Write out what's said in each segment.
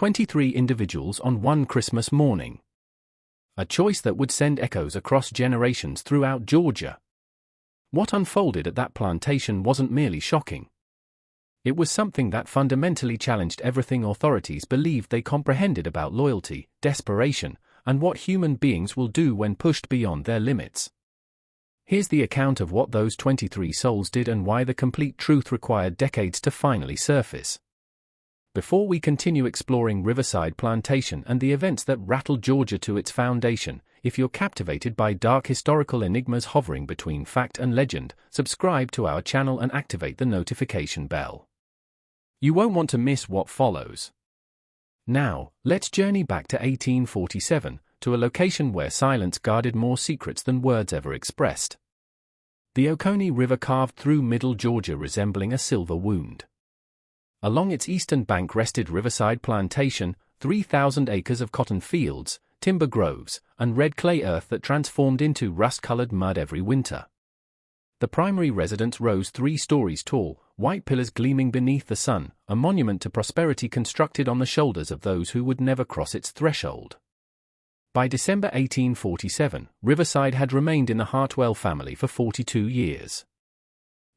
23 individuals on one Christmas morning. A choice that would send echoes across generations throughout Georgia. What unfolded at that plantation wasn't merely shocking. It was something that fundamentally challenged everything authorities believed they comprehended about loyalty, desperation, and what human beings will do when pushed beyond their limits. Here's the account of what those 23 souls did and why the complete truth required decades to finally surface. Before we continue exploring Riverside Plantation and the events that rattled Georgia to its foundation, if you're captivated by dark historical enigmas hovering between fact and legend, subscribe to our channel and activate the notification bell. You won't want to miss what follows. Now, let's journey back to 1847, to a location where silence guarded more secrets than words ever expressed. The Oconee River carved through middle Georgia resembling a silver wound. Along its eastern bank rested Riverside Plantation, 3,000 acres of cotton fields, timber groves, and red clay earth that transformed into rust-colored mud every winter. The primary residence rose 3 stories tall, white pillars gleaming beneath the sun, a monument to prosperity constructed on the shoulders of those who would never cross its threshold. By December 1847, Riverside had remained in the Hartwell family for 42 years.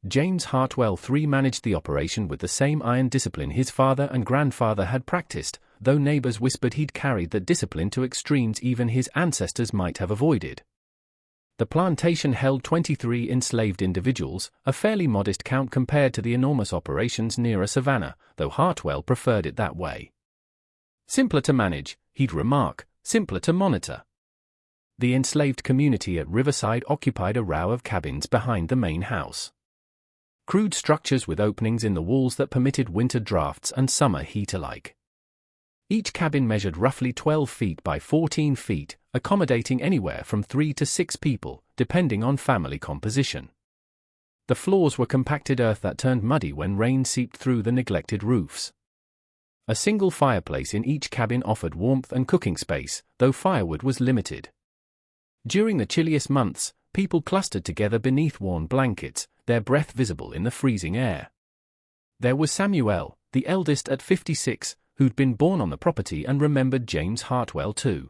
James Hartwell III managed the operation with the same iron discipline his father and grandfather had practiced, though neighbors whispered he'd carried that discipline to extremes even his ancestors might have avoided. The plantation held 23 enslaved individuals, a fairly modest count compared to the enormous operations nearer Savannah, though Hartwell preferred it that way. Simpler to manage, he'd remark, simpler to monitor. The enslaved community at Riverside occupied a row of cabins behind the main house. Crude structures with openings in the walls that permitted winter drafts and summer heat alike. Each cabin measured roughly 12 feet by 14 feet, accommodating anywhere from 3 to 6 people, depending on family composition. The floors were compacted earth that turned muddy when rain seeped through the neglected roofs. A single fireplace in each cabin offered warmth and cooking space, though firewood was limited. During the chilliest months, people clustered together beneath worn blankets, their breath visible in the freezing air. There was Samuel, the eldest at 56, who'd been born on the property and remembered James Hartwell too.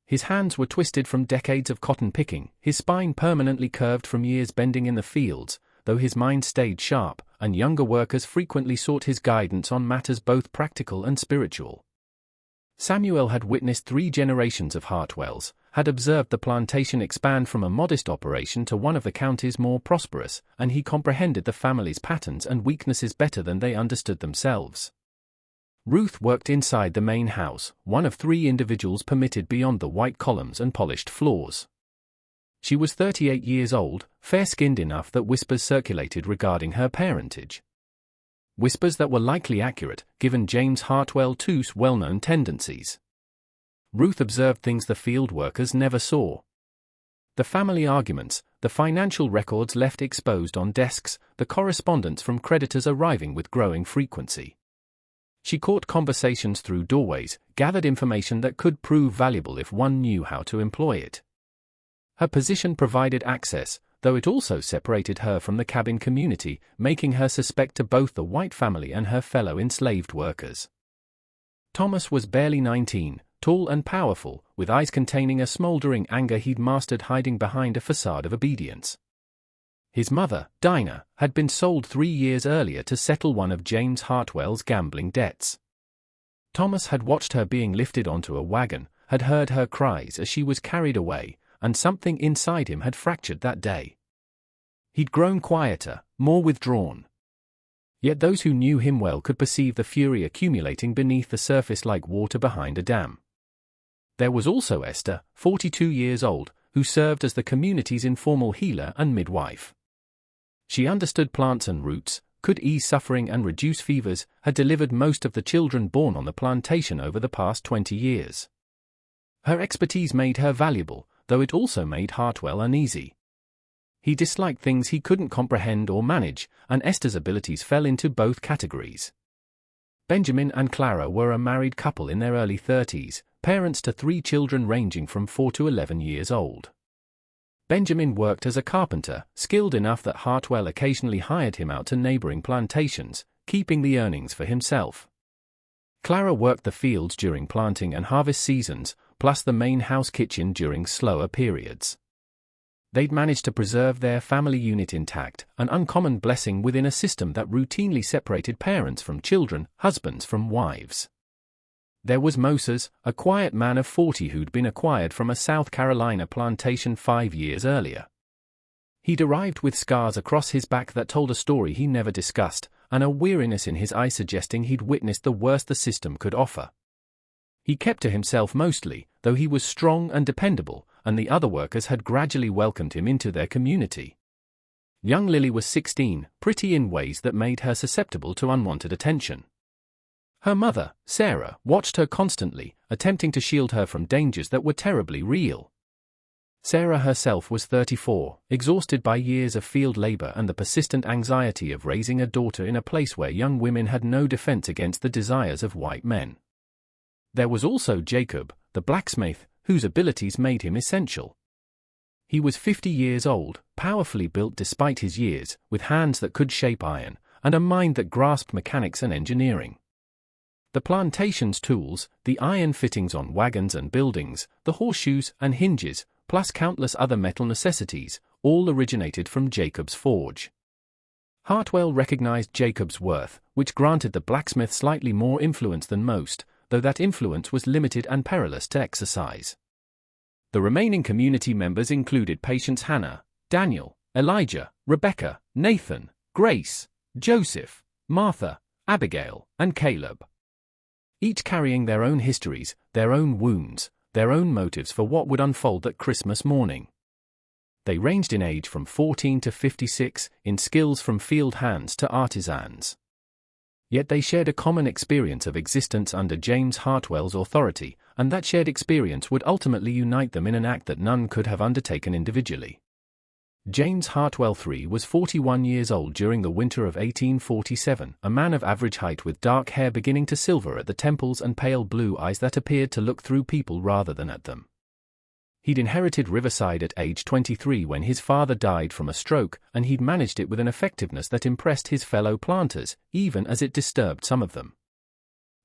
His hands were twisted from decades of cotton picking, his spine permanently curved from years bending in the fields, though his mind stayed sharp, and younger workers frequently sought his guidance on matters both practical and spiritual. Samuel had witnessed 3 generations of Hartwells, had observed the plantation expand from a modest operation to one of the county's more prosperous, and he comprehended the family's patterns and weaknesses better than they understood themselves. Ruth worked inside the main house, one of 3 individuals permitted beyond the white columns and polished floors. She was 38 years old, fair-skinned enough that whispers circulated regarding her parentage. Whispers that were likely accurate, given James Hartwell II's well-known tendencies. Ruth observed things the field workers never saw. The family arguments, the financial records left exposed on desks, the correspondence from creditors arriving with growing frequency. She caught conversations through doorways, gathered information that could prove valuable if one knew how to employ it. Her position provided access, though it also separated her from the cabin community, making her suspect to both the white family and her fellow enslaved workers. Thomas was barely 19, tall and powerful, with eyes containing a smoldering anger he'd mastered hiding behind a facade of obedience. His mother, Dinah, had been sold 3 years earlier to settle one of James Hartwell's gambling debts. Thomas had watched her being lifted onto a wagon, had heard her cries as she was carried away, and something inside him had fractured that day. He'd grown quieter, more withdrawn. Yet those who knew him well could perceive the fury accumulating beneath the surface like water behind a dam. There was also Esther, 42 years old, who served as the community's informal healer and midwife. She understood plants and roots, could ease suffering and reduce fevers, had delivered most of the children born on the plantation over the past 20 years. Her expertise made her valuable, though it also made Hartwell uneasy. He disliked things he couldn't comprehend or manage, and Esther's abilities fell into both categories. Benjamin and Clara were a married couple in their early 30s, parents to 3 children ranging from 4 to 11 years old. Benjamin worked as a carpenter, skilled enough that Hartwell occasionally hired him out to neighboring plantations, keeping the earnings for himself. Clara worked the fields during planting and harvest seasons, plus the main house kitchen during slower periods. They'd managed to preserve their family unit intact, an uncommon blessing within a system that routinely separated parents from children, husbands from wives. There was Moses, a quiet man of 40 who'd been acquired from a South Carolina plantation 5 years earlier. He'd arrived with scars across his back that told a story he never discussed, and a weariness in his eye suggesting he'd witnessed the worst the system could offer. He kept to himself mostly, though he was strong and dependable, and the other workers had gradually welcomed him into their community. Young Lily was 16, pretty in ways that made her susceptible to unwanted attention. Her mother, Sarah, watched her constantly, attempting to shield her from dangers that were terribly real. Sarah herself was 34, exhausted by years of field labor and the persistent anxiety of raising a daughter in a place where young women had no defense against the desires of white men. There was also Jacob, the blacksmith, whose abilities made him essential. He was 50 years old, powerfully built despite his years, with hands that could shape iron, and a mind that grasped mechanics and engineering. The plantation's tools, the iron fittings on wagons and buildings, the horseshoes and hinges, plus countless other metal necessities, all originated from Jacob's forge. Hartwell recognized Jacob's worth, which granted the blacksmith slightly more influence than most, though that influence was limited and perilous to exercise. The remaining community members included patients Hannah, Daniel, Elijah, Rebecca, Nathan, Grace, Joseph, Martha, Abigail, and Caleb. Each carrying their own histories, their own wounds, their own motives for what would unfold that Christmas morning. They ranged in age from 14 to 56, in skills from field hands to artisans. Yet they shared a common experience of existence under James Hartwell's authority, and that shared experience would ultimately unite them in an act that none could have undertaken individually. James Hartwell III was 41 years old during the winter of 1847, a man of average height with dark hair beginning to silver at the temples and pale blue eyes that appeared to look through people rather than at them. He'd inherited Riverside at age 23 when his father died from a stroke, and he'd managed it with an effectiveness that impressed his fellow planters, even as it disturbed some of them.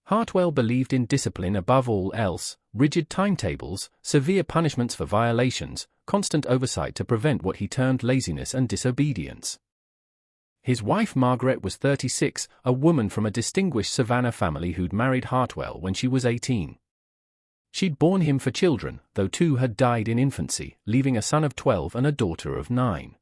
Hartwell believed in discipline above all else, rigid timetables, severe punishments for violations, constant oversight to prevent what he termed laziness and disobedience. His wife Margaret was 36, a woman from a distinguished Savannah family who'd married Hartwell when she was 18. She'd borne him 4 children, though 2 had died in infancy, leaving a son of 12 and a daughter of 9.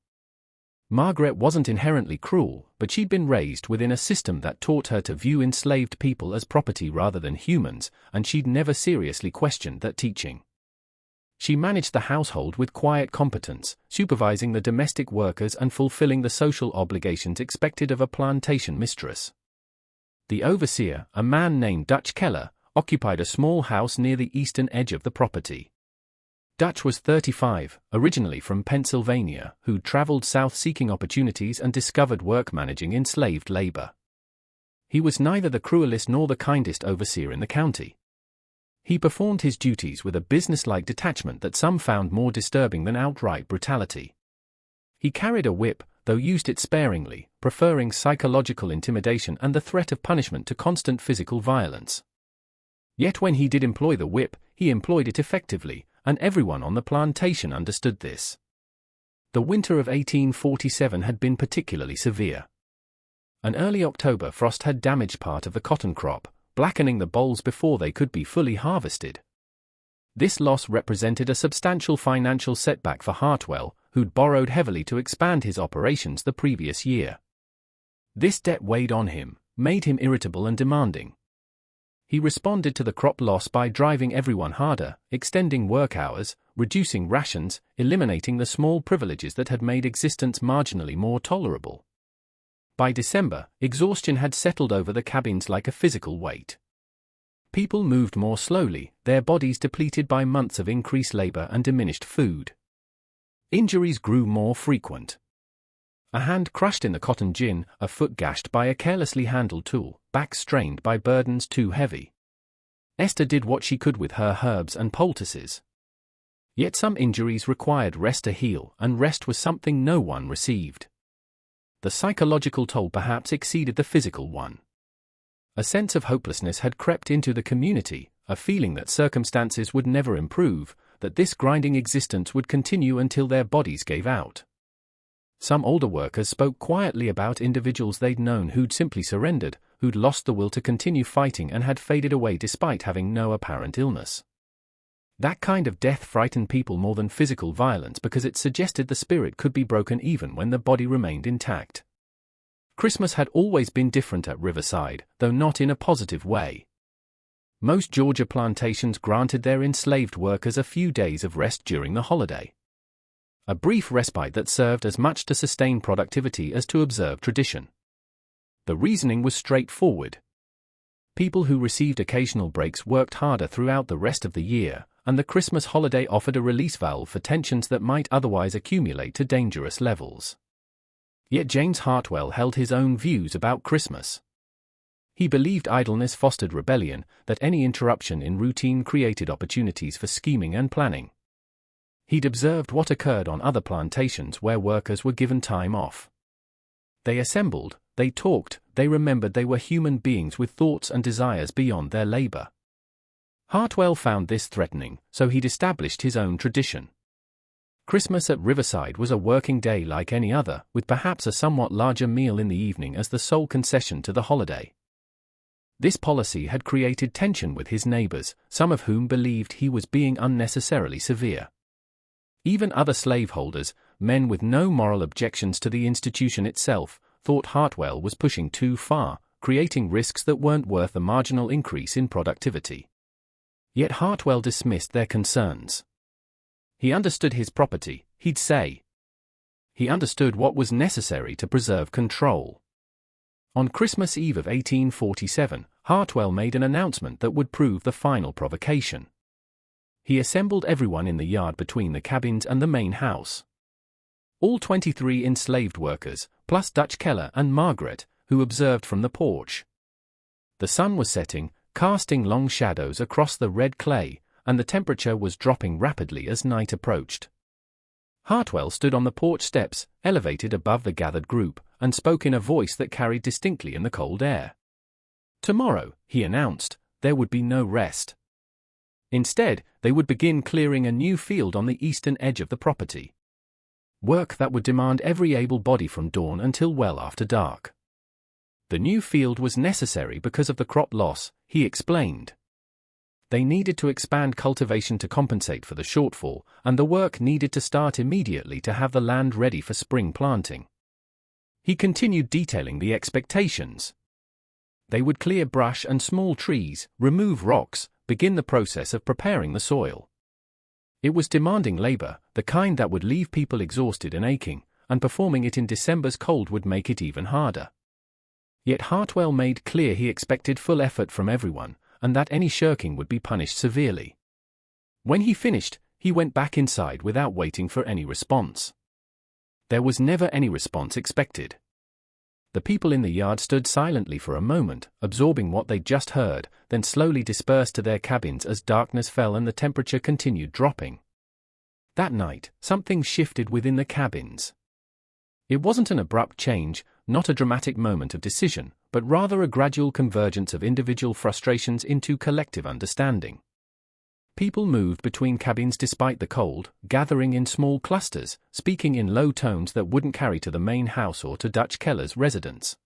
Margaret wasn't inherently cruel, but she'd been raised within a system that taught her to view enslaved people as property rather than humans, and she'd never seriously questioned that teaching. She managed the household with quiet competence, supervising the domestic workers and fulfilling the social obligations expected of a plantation mistress. The overseer, a man named Dutch Keller, occupied a small house near the eastern edge of the property. Dutch was 35, originally from Pennsylvania, who'd traveled south seeking opportunities and discovered work managing enslaved labor. He was neither the cruelest nor the kindest overseer in the county. He performed his duties with a businesslike detachment that some found more disturbing than outright brutality. He carried a whip, though used it sparingly, preferring psychological intimidation and the threat of punishment to constant physical violence. Yet when he did employ the whip, he employed it effectively, and everyone on the plantation understood this. The winter of 1847 had been particularly severe. An early October frost had damaged part of the cotton crop, blackening the bolls before they could be fully harvested. This loss represented a substantial financial setback for Hartwell, who'd borrowed heavily to expand his operations the previous year. This debt weighed on him, made him irritable and demanding. He responded to the crop loss by driving everyone harder, extending work hours, reducing rations, eliminating the small privileges that had made existence marginally more tolerable. By December, exhaustion had settled over the cabins like a physical weight. People moved more slowly, their bodies depleted by months of increased labor and diminished food. Injuries grew more frequent. A hand crushed in the cotton gin, a foot gashed by a carelessly handled tool, back strained by burdens too heavy. Esther did what she could with her herbs and poultices. Yet some injuries required rest to heal, and rest was something no one received. The psychological toll perhaps exceeded the physical one. A sense of hopelessness had crept into the community, a feeling that circumstances would never improve, that this grinding existence would continue until their bodies gave out. Some older workers spoke quietly about individuals they'd known who'd simply surrendered, who'd lost the will to continue fighting and had faded away despite having no apparent illness. That kind of death frightened people more than physical violence because it suggested the spirit could be broken even when the body remained intact. Christmas had always been different at Riverside, though not in a positive way. Most Georgia plantations granted their enslaved workers a few days of rest during the holiday. A brief respite that served as much to sustain productivity as to observe tradition. The reasoning was straightforward. People who received occasional breaks worked harder throughout the rest of the year, and the Christmas holiday offered a release valve for tensions that might otherwise accumulate to dangerous levels. Yet James Hartwell held his own views about Christmas. He believed idleness fostered rebellion, that any interruption in routine created opportunities for scheming and planning. He'd observed what occurred on other plantations where workers were given time off. They assembled, they talked, they remembered they were human beings with thoughts and desires beyond their labor. Hartwell found this threatening, so he'd established his own tradition. Christmas at Riverside was a working day like any other, with perhaps a somewhat larger meal in the evening as the sole concession to the holiday. This policy had created tension with his neighbors, some of whom believed he was being unnecessarily severe. Even other slaveholders, men with no moral objections to the institution itself, thought Hartwell was pushing too far, creating risks that weren't worth the marginal increase in productivity. Yet Hartwell dismissed their concerns. He understood his property, he'd say. He understood what was necessary to preserve control. On Christmas Eve of 1847, Hartwell made an announcement that would prove the final provocation. He assembled everyone in the yard between the cabins and the main house. All 23 enslaved workers, plus Dutch Keller and Margaret, who observed from the porch. The sun was setting, casting long shadows across the red clay, and the temperature was dropping rapidly as night approached. Hartwell stood on the porch steps, elevated above the gathered group, and spoke in a voice that carried distinctly in the cold air. Tomorrow, he announced, there would be no rest. Instead, they would begin clearing a new field on the eastern edge of the property. Work that would demand every able body from dawn until well after dark. The new field was necessary because of the crop loss, he explained. They needed to expand cultivation to compensate for the shortfall, and the work needed to start immediately to have the land ready for spring planting. He continued detailing the expectations. They would clear brush and small trees, remove rocks, begin the process of preparing the soil. It was demanding labor, the kind that would leave people exhausted and aching, and performing it in December's cold would make it even harder. Yet Hartwell made clear he expected full effort from everyone, and that any shirking would be punished severely. When he finished, he went back inside without waiting for any response. There was never any response expected. The people in the yard stood silently for a moment, absorbing what they'd just heard, then slowly dispersed to their cabins as darkness fell and the temperature continued dropping. That night, something shifted within the cabins. It wasn't an abrupt change, not a dramatic moment of decision, but rather a gradual convergence of individual frustrations into collective understanding. People moved between cabins despite the cold, gathering in small clusters, speaking in low tones that wouldn't carry to the main house or to Dutch Keller's residence.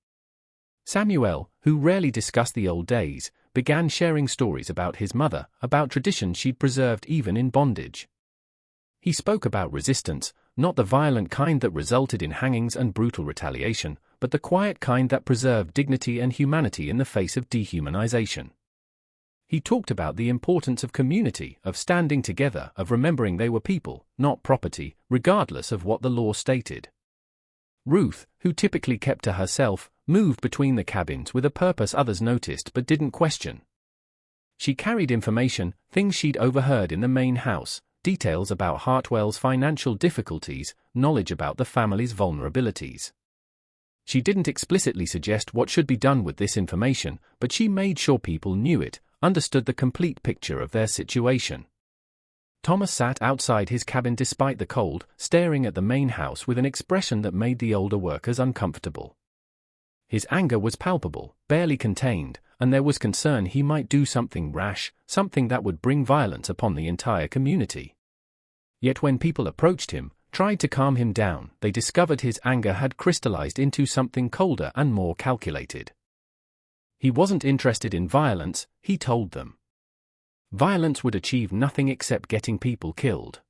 Samuel, who rarely discussed the old days, began sharing stories about his mother, about traditions she'd preserved even in bondage. He spoke about resistance, not the violent kind that resulted in hangings and brutal retaliation, but the quiet kind that preserved dignity and humanity in the face of dehumanization. He talked about the importance of community, of standing together, of remembering they were people, not property, regardless of what the law stated. Ruth, who typically kept to herself, moved between the cabins with a purpose others noticed but didn't question. She carried information, things she'd overheard in the main house, details about Hartwell's financial difficulties, knowledge about the family's vulnerabilities. She didn't explicitly suggest what should be done with this information, but she made sure people knew it, understood the complete picture of their situation. Thomas sat outside his cabin despite the cold, staring at the main house with an expression that made the older workers uncomfortable. His anger was palpable, barely contained, and there was concern he might do something rash, something that would bring violence upon the entire community. Yet when people approached him, tried to calm him down, they discovered his anger had crystallized into something colder and more calculated. He wasn't interested in violence, he told them. Violence would achieve nothing except getting people killed.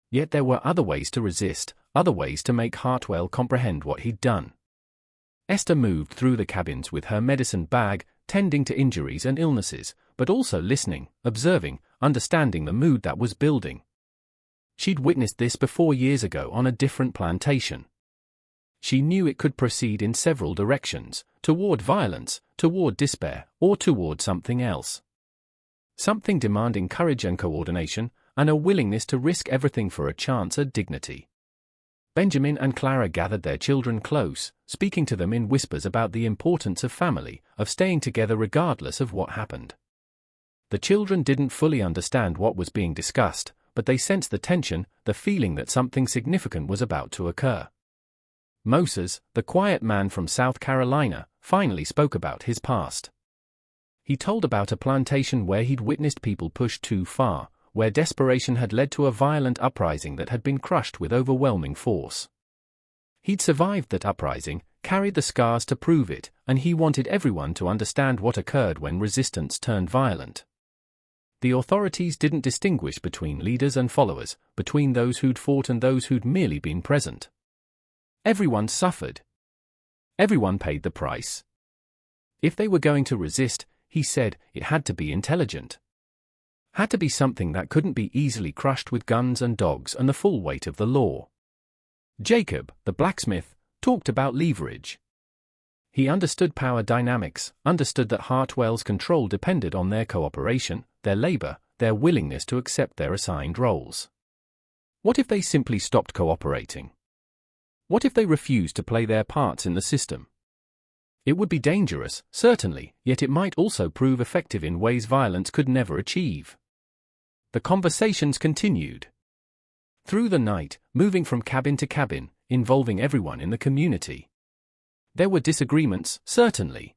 Yet there were other ways to resist, other ways to make Hartwell comprehend what he'd done. Esther moved through the cabins with her medicine bag, tending to injuries and illnesses, but also listening, observing, understanding the mood that was building. She'd witnessed this before years ago on a different plantation. She knew it could proceed in several directions, toward violence, toward despair, or toward something else. Something demanding courage and coordination, and a willingness to risk everything for a chance at dignity. Benjamin and Clara gathered their children close, speaking to them in whispers about the importance of family, of staying together regardless of what happened. The children didn't fully understand what was being discussed, but they sensed the tension, the feeling that something significant was about to occur. Moses, the quiet man from South Carolina, finally spoke about his past. He told about a plantation where he'd witnessed people pushed too far, where desperation had led to a violent uprising that had been crushed with overwhelming force. He'd survived that uprising, carried the scars to prove it, and he wanted everyone to understand what occurred when resistance turned violent. The authorities didn't distinguish between leaders and followers, between those who'd fought and those who'd merely been present. Everyone suffered. Everyone paid the price. If they were going to resist, he said, it had to be intelligent. Had to be something that couldn't be easily crushed with guns and dogs and the full weight of the law. Jacob, the blacksmith, talked about leverage. He understood power dynamics, understood that Hartwell's control depended on their cooperation, their labor, their willingness to accept their assigned roles. What if they simply stopped cooperating? What if they refused to play their parts in the system? It would be dangerous, certainly, yet it might also prove effective in ways violence could never achieve. The conversations continued. Through the night, moving from cabin to cabin, involving everyone in the community. There were disagreements, certainly.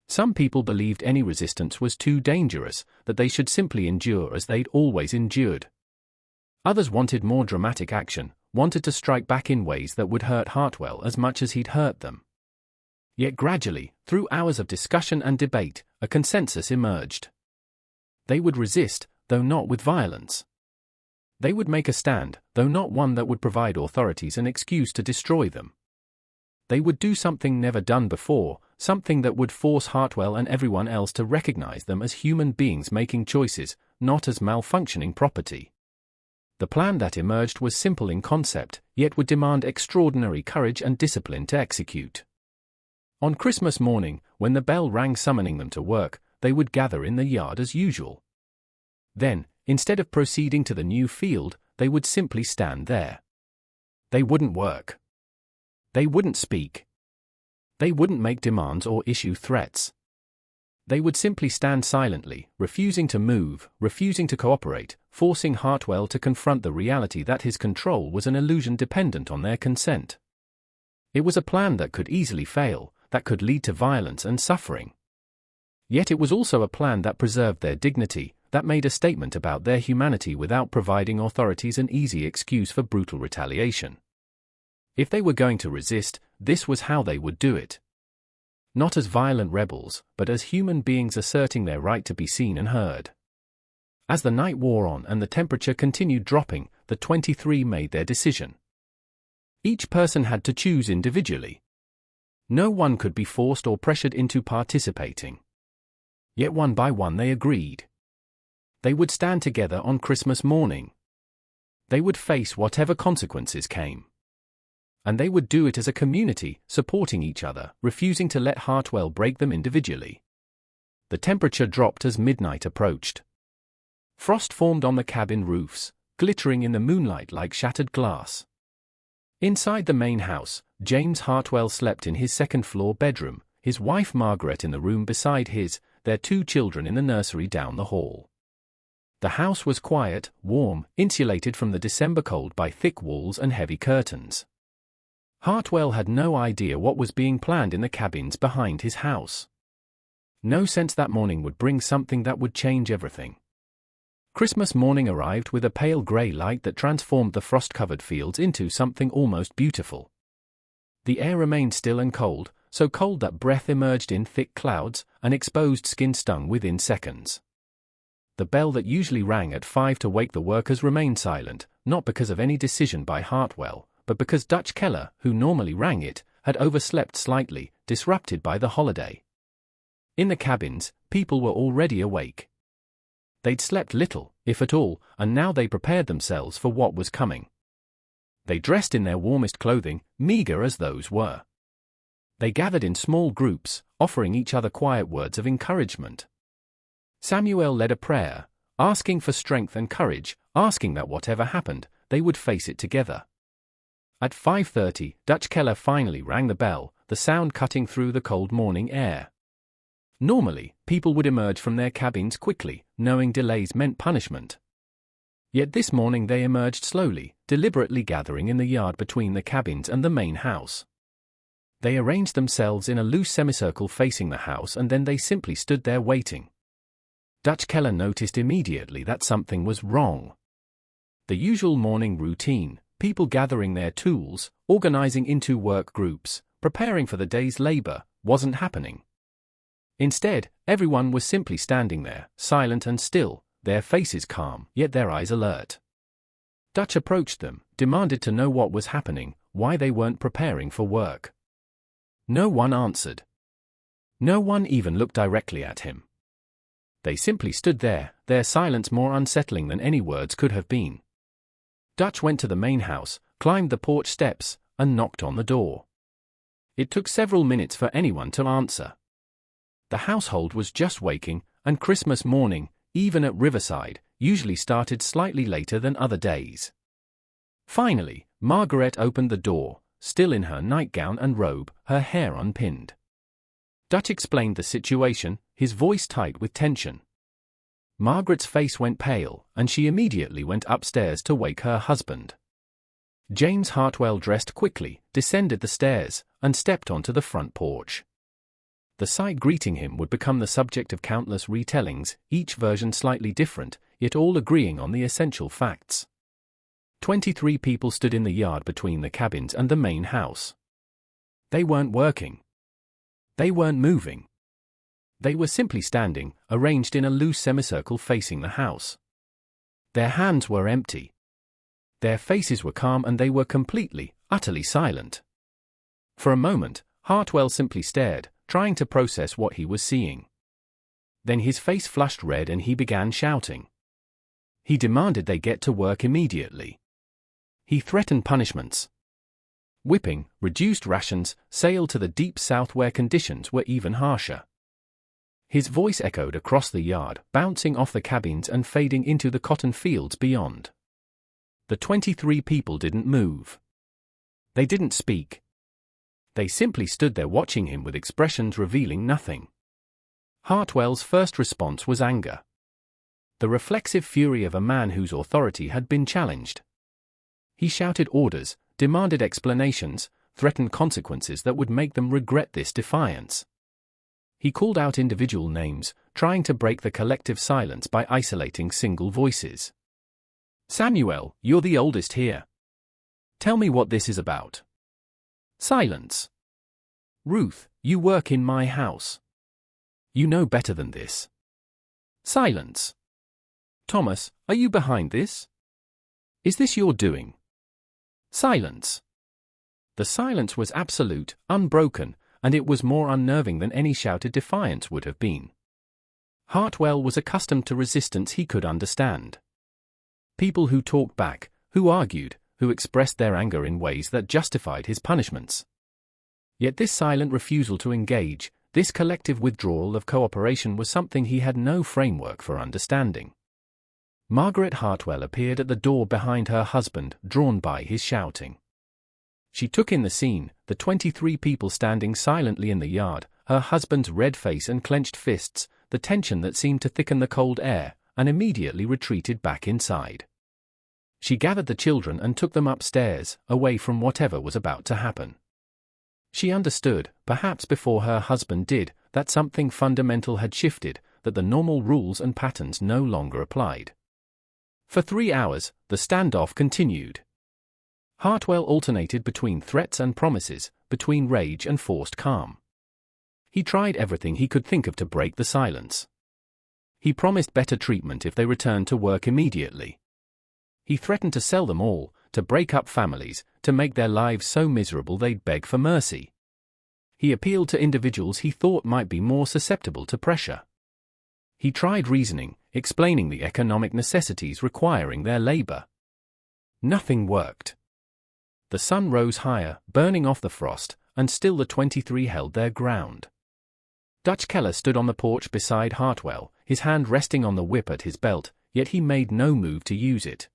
Some people believed any resistance was too dangerous, that they should simply endure as they'd always endured. Others wanted more dramatic action, wanted to strike back in ways that would hurt Hartwell as much as he'd hurt them. Yet gradually, through hours of discussion and debate, a consensus emerged. They would resist, though not with violence. They would make a stand, though not one that would provide authorities an excuse to destroy them. They would do something never done before, something that would force Hartwell and everyone else to recognize them as human beings making choices, not as malfunctioning property. The plan that emerged was simple in concept, yet would demand extraordinary courage and discipline to execute. On Christmas morning, when the bell rang summoning them to work, they would gather in the yard as usual. Then, instead of proceeding to the new field, they would simply stand there. They wouldn't work. They wouldn't speak. They wouldn't make demands or issue threats. They would simply stand silently, refusing to move, refusing to cooperate, forcing Hartwell to confront the reality that his control was an illusion dependent on their consent. It was a plan that could easily fail, that could lead to violence and suffering. Yet it was also a plan that preserved their dignity, that made a statement about their humanity without providing authorities an easy excuse for brutal retaliation. If they were going to resist, this was how they would do it. Not as violent rebels, but as human beings asserting their right to be seen and heard. As the night wore on and the temperature continued dropping, the 23 made their decision. Each person had to choose individually. No one could be forced or pressured into participating. Yet one by one they agreed. They would stand together on Christmas morning. They would face whatever consequences came. And they would do it as a community, supporting each other, refusing to let Hartwell break them individually. The temperature dropped as midnight approached. Frost formed on the cabin roofs, glittering in the moonlight like shattered glass. Inside the main house, James Hartwell slept in his second-floor bedroom, his wife Margaret in the room beside his, their 2 children in the nursery down the hall. The house was quiet, warm, insulated from the December cold by thick walls and heavy curtains. Hartwell had no idea what was being planned in the cabins behind his house. No sense that morning would bring something that would change everything. Christmas morning arrived with a pale grey light that transformed the frost-covered fields into something almost beautiful. The air remained still and cold, so cold that breath emerged in thick clouds, and exposed skin stung within seconds. The bell that usually rang at 5 to wake the workers remained silent, not because of any decision by Hartwell, but because Dutch Keller, who normally rang it, had overslept slightly, disrupted by the holiday. In the cabins, people were already awake. They'd slept little, if at all, and now they prepared themselves for what was coming. They dressed in their warmest clothing, meager as those were. They gathered in small groups, offering each other quiet words of encouragement. Samuel led a prayer, asking for strength and courage, asking that whatever happened, they would face it together. At 5:30, Dutch Keller finally rang the bell, the sound cutting through the cold morning air. Normally, people would emerge from their cabins quickly, knowing delays meant punishment. Yet this morning they emerged slowly, deliberately gathering in the yard between the cabins and the main house. They arranged themselves in a loose semicircle facing the house, and then they simply stood there waiting. Dutch Keller noticed immediately that something was wrong. The usual morning routine, people gathering their tools, organizing into work groups, preparing for the day's labor, wasn't happening. Instead, everyone was simply standing there, silent and still, their faces calm, yet their eyes alert. Dutch approached them, demanded to know what was happening, why they weren't preparing for work. No one answered. No one even looked directly at him. They simply stood there, their silence more unsettling than any words could have been. Dutch went to the main house, climbed the porch steps, and knocked on the door. It took several minutes for anyone to answer. The household was just waking, and Christmas morning, even at Riverside, usually started slightly later than other days. Finally, Margaret opened the door, still in her nightgown and robe, her hair unpinned. Dutch explained the situation, his voice tight with tension. Margaret's face went pale, and she immediately went upstairs to wake her husband. James Hartwell dressed quickly, descended the stairs, and stepped onto the front porch. The sight greeting him would become the subject of countless retellings, each version slightly different, yet all agreeing on the essential facts. 23 people stood in the yard between the cabins and the main house. They weren't working. They weren't moving. They were simply standing, arranged in a loose semicircle facing the house. Their hands were empty. Their faces were calm, and they were completely, utterly silent. For a moment, Hartwell simply stared, trying to process what he was seeing. Then his face flushed red and he began shouting. He demanded they get to work immediately. He threatened punishments. Whipping, reduced rations, sail to the deep south where conditions were even harsher. His voice echoed across the yard, bouncing off the cabins and fading into the cotton fields beyond. The 23 people didn't move. They didn't speak. They simply stood there watching him with expressions revealing nothing. Hartwell's first response was anger. The reflexive fury of a man whose authority had been challenged. He shouted orders, demanded explanations, threatened consequences that would make them regret this defiance. He called out individual names, trying to break the collective silence by isolating single voices. Samuel, you're the oldest here. Tell me what this is about. Silence. Ruth, you work in my house. You know better than this. Silence. Thomas, are you behind this? Is this your doing? Silence. The silence was absolute, unbroken, and it was more unnerving than any shouted defiance would have been. Hartwell was accustomed to resistance he could understand. People who talked back, who argued, who expressed their anger in ways that justified his punishments. Yet this silent refusal to engage, this collective withdrawal of cooperation was something he had no framework for understanding. Margaret Hartwell appeared at the door behind her husband, drawn by his shouting. She took in the scene, the 23 people standing silently in the yard, her husband's red face and clenched fists, the tension that seemed to thicken the cold air, and immediately retreated back inside. She gathered the children and took them upstairs, away from whatever was about to happen. She understood, perhaps before her husband did, that something fundamental had shifted, that the normal rules and patterns no longer applied. For 3 hours, the standoff continued. Hartwell alternated between threats and promises, between rage and forced calm. He tried everything he could think of to break the silence. He promised better treatment if they returned to work immediately. He threatened to sell them all, to break up families, to make their lives so miserable they'd beg for mercy. He appealed to individuals he thought might be more susceptible to pressure. He tried reasoning, explaining the economic necessities requiring their labor. Nothing worked. The sun rose higher, burning off the frost, and still the 23 held their ground. Dutch Keller stood on the porch beside Hartwell, his hand resting on the whip at his belt, yet he made no move to use it.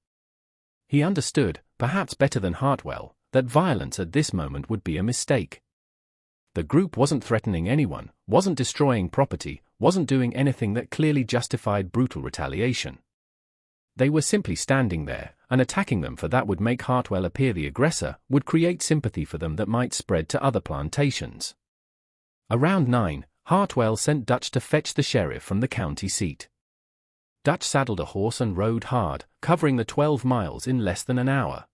He understood, perhaps better than Hartwell, that violence at this moment would be a mistake. The group wasn't threatening anyone, wasn't destroying property, wasn't doing anything that clearly justified brutal retaliation. They were simply standing there, and attacking them for that would make Hartwell appear the aggressor, would create sympathy for them that might spread to other plantations. Around 9, Hartwell sent Dutch to fetch the sheriff from the county seat. Dutch saddled a horse and rode hard, covering the 12 miles in less than an hour.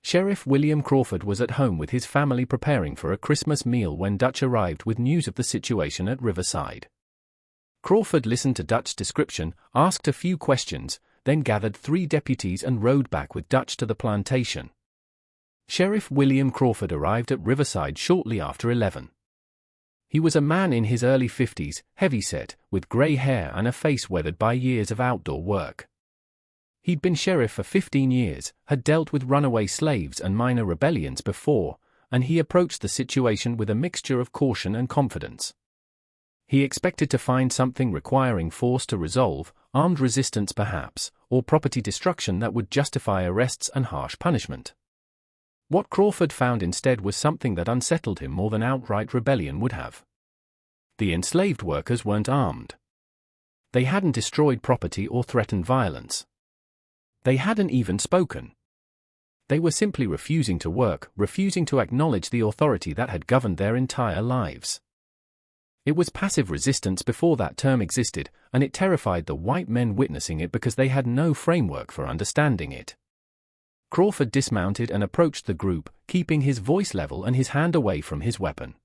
Sheriff William Crawford was at home with his family preparing for a Christmas meal when Dutch arrived with news of the situation at Riverside. Crawford listened to Dutch's description, asked a few questions, then gathered 3 deputies and rode back with Dutch to the plantation. Sheriff William Crawford arrived at Riverside shortly after 11. He was a man in his early 50s, heavy-set, with grey hair and a face weathered by years of outdoor work. He'd been sheriff for 15 years, had dealt with runaway slaves and minor rebellions before, and he approached the situation with a mixture of caution and confidence. He expected to find something requiring force to resolve, armed resistance perhaps, or property destruction that would justify arrests and harsh punishment. What Crawford found instead was something that unsettled him more than outright rebellion would have. The enslaved workers weren't armed. They hadn't destroyed property or threatened violence. They hadn't even spoken. They were simply refusing to work, refusing to acknowledge the authority that had governed their entire lives. It was passive resistance before that term existed, and it terrified the white men witnessing it because they had no framework for understanding it. Crawford dismounted and approached the group, keeping his voice level and his hand away from his weapon.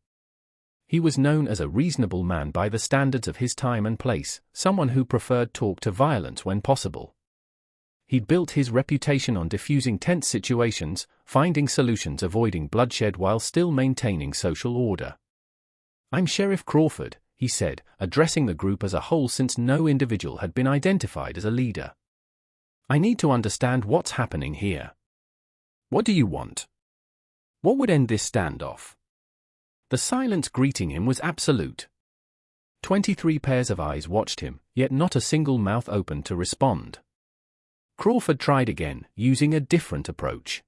He was known as a reasonable man by the standards of his time and place, someone who preferred talk to violence when possible. He'd built his reputation on diffusing tense situations, finding solutions, avoiding bloodshed while still maintaining social order. "I'm Sheriff Crawford," he said, addressing the group as a whole since no individual had been identified as a leader. "I need to understand what's happening here. What do you want? What would end this standoff?" The silence greeting him was absolute. 23 pairs of eyes watched him, yet not a single mouth opened to respond. Crawford tried again, using a different approach.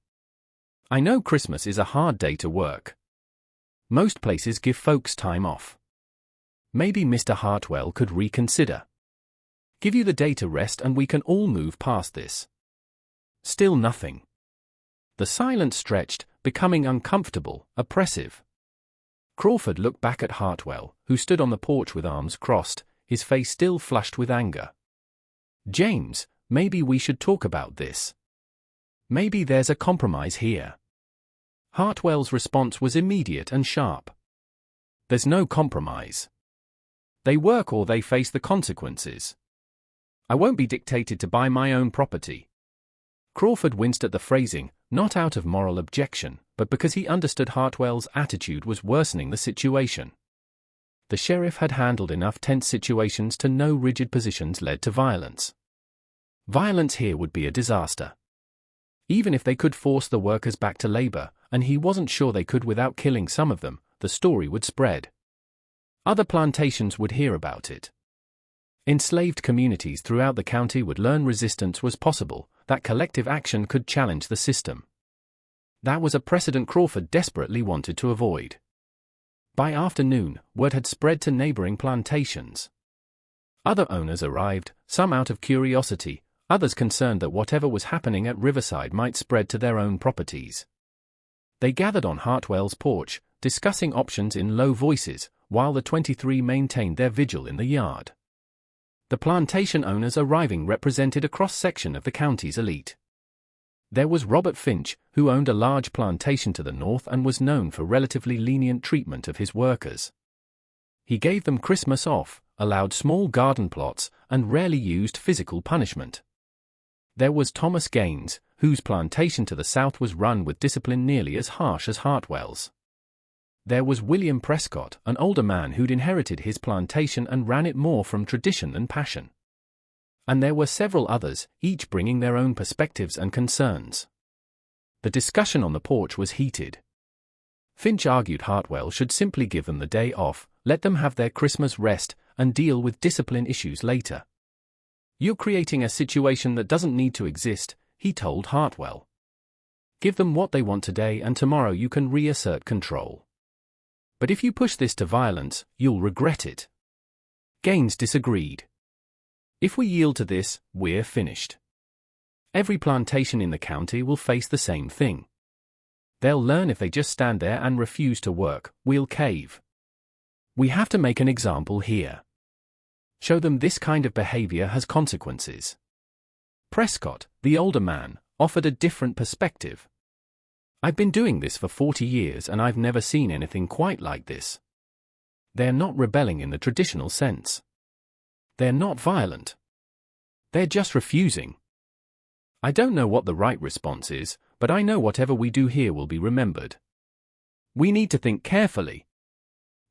"I know Christmas is a hard day to work. Most places give folks time off. Maybe Mr. Hartwell could reconsider. Give you the day to rest and we can all move past this." Still nothing. The silence stretched, becoming uncomfortable, oppressive. Crawford looked back at Hartwell, who stood on the porch with arms crossed, his face still flushed with anger. "James, maybe we should talk about this. Maybe there's a compromise here." Hartwell's response was immediate and sharp. "There's no compromise. They work or they face the consequences. I won't be dictated to buy my own property." Crawford winced at the phrasing, not out of moral objection, but because he understood Hartwell's attitude was worsening the situation. The sheriff had handled enough tense situations to know rigid positions led to violence. Violence here would be a disaster. Even if they could force the workers back to labor, and he wasn't sure they could without killing some of them, the story would spread. Other plantations would hear about it. Enslaved communities throughout the county would learn resistance was possible, that collective action could challenge the system. That was a precedent Crawford desperately wanted to avoid. By afternoon, word had spread to neighboring plantations. Other owners arrived, some out of curiosity, others concerned that whatever was happening at Riverside might spread to their own properties. They gathered on Hartwell's porch, discussing options in low voices, while the 23 maintained their vigil in the yard. The plantation owners arriving represented a cross-section of the county's elite. There was Robert Finch, who owned a large plantation to the north and was known for relatively lenient treatment of his workers. He gave them Christmas off, allowed small garden plots, and rarely used physical punishment. There was Thomas Gaines, whose plantation to the south was run with discipline nearly as harsh as Hartwell's. There was William Prescott, an older man who'd inherited his plantation and ran it more from tradition than passion. And there were several others, each bringing their own perspectives and concerns. The discussion on the porch was heated. Finch argued Hartwell should simply give them the day off, let them have their Christmas rest, and deal with discipline issues later. "You're creating a situation that doesn't need to exist," he told Hartwell. "Give them what they want today and tomorrow you can reassert control. But if you push this to violence, you'll regret it." Gaines disagreed. "If we yield to this, we're finished. Every plantation in the county will face the same thing. They'll learn if they just stand there and refuse to work, we'll cave. We have to make an example here. Show them this kind of behavior has consequences." Prescott, the older man, offered a different perspective. "I've been doing this for 40 years and I've never seen anything quite like this. They're not rebelling in the traditional sense. They're not violent. They're just refusing. I don't know what the right response is, but I know whatever we do here will be remembered. We need to think carefully."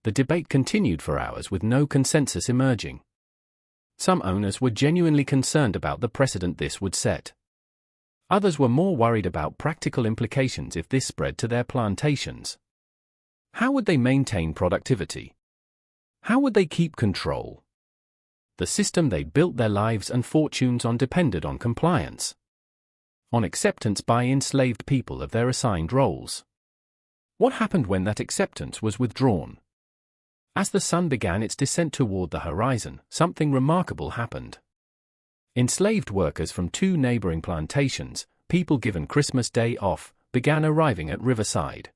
The debate continued for hours with no consensus emerging. Some owners were genuinely concerned about the precedent this would set. Others were more worried about practical implications if this spread to their plantations. How would they maintain productivity? How would they keep control? The system they'd built their lives and fortunes on depended on compliance. On acceptance by enslaved people of their assigned roles. What happened when that acceptance was withdrawn? As the sun began its descent toward the horizon, something remarkable happened. Enslaved workers from 2 neighboring plantations, people given Christmas Day off, began arriving at Riverside.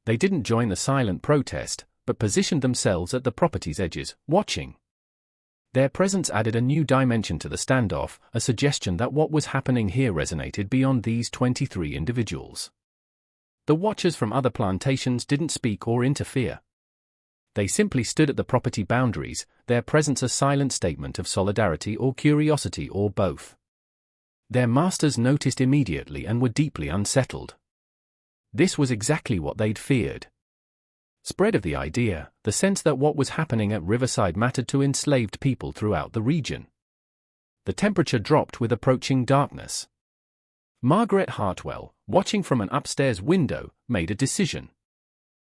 They didn't join the silent protest, but positioned themselves at the property's edges, watching. Their presence added a new dimension to the standoff, a suggestion that what was happening here resonated beyond these 23 individuals. The watchers from other plantations didn't speak or interfere. They simply stood at the property boundaries, their presence a silent statement of solidarity or curiosity or both. Their masters noticed immediately and were deeply unsettled. This was exactly what they'd feared. Spread of the idea, the sense that what was happening at Riverside mattered to enslaved people throughout the region. The temperature dropped with approaching darkness. Margaret Hartwell, watching from an upstairs window, made a decision.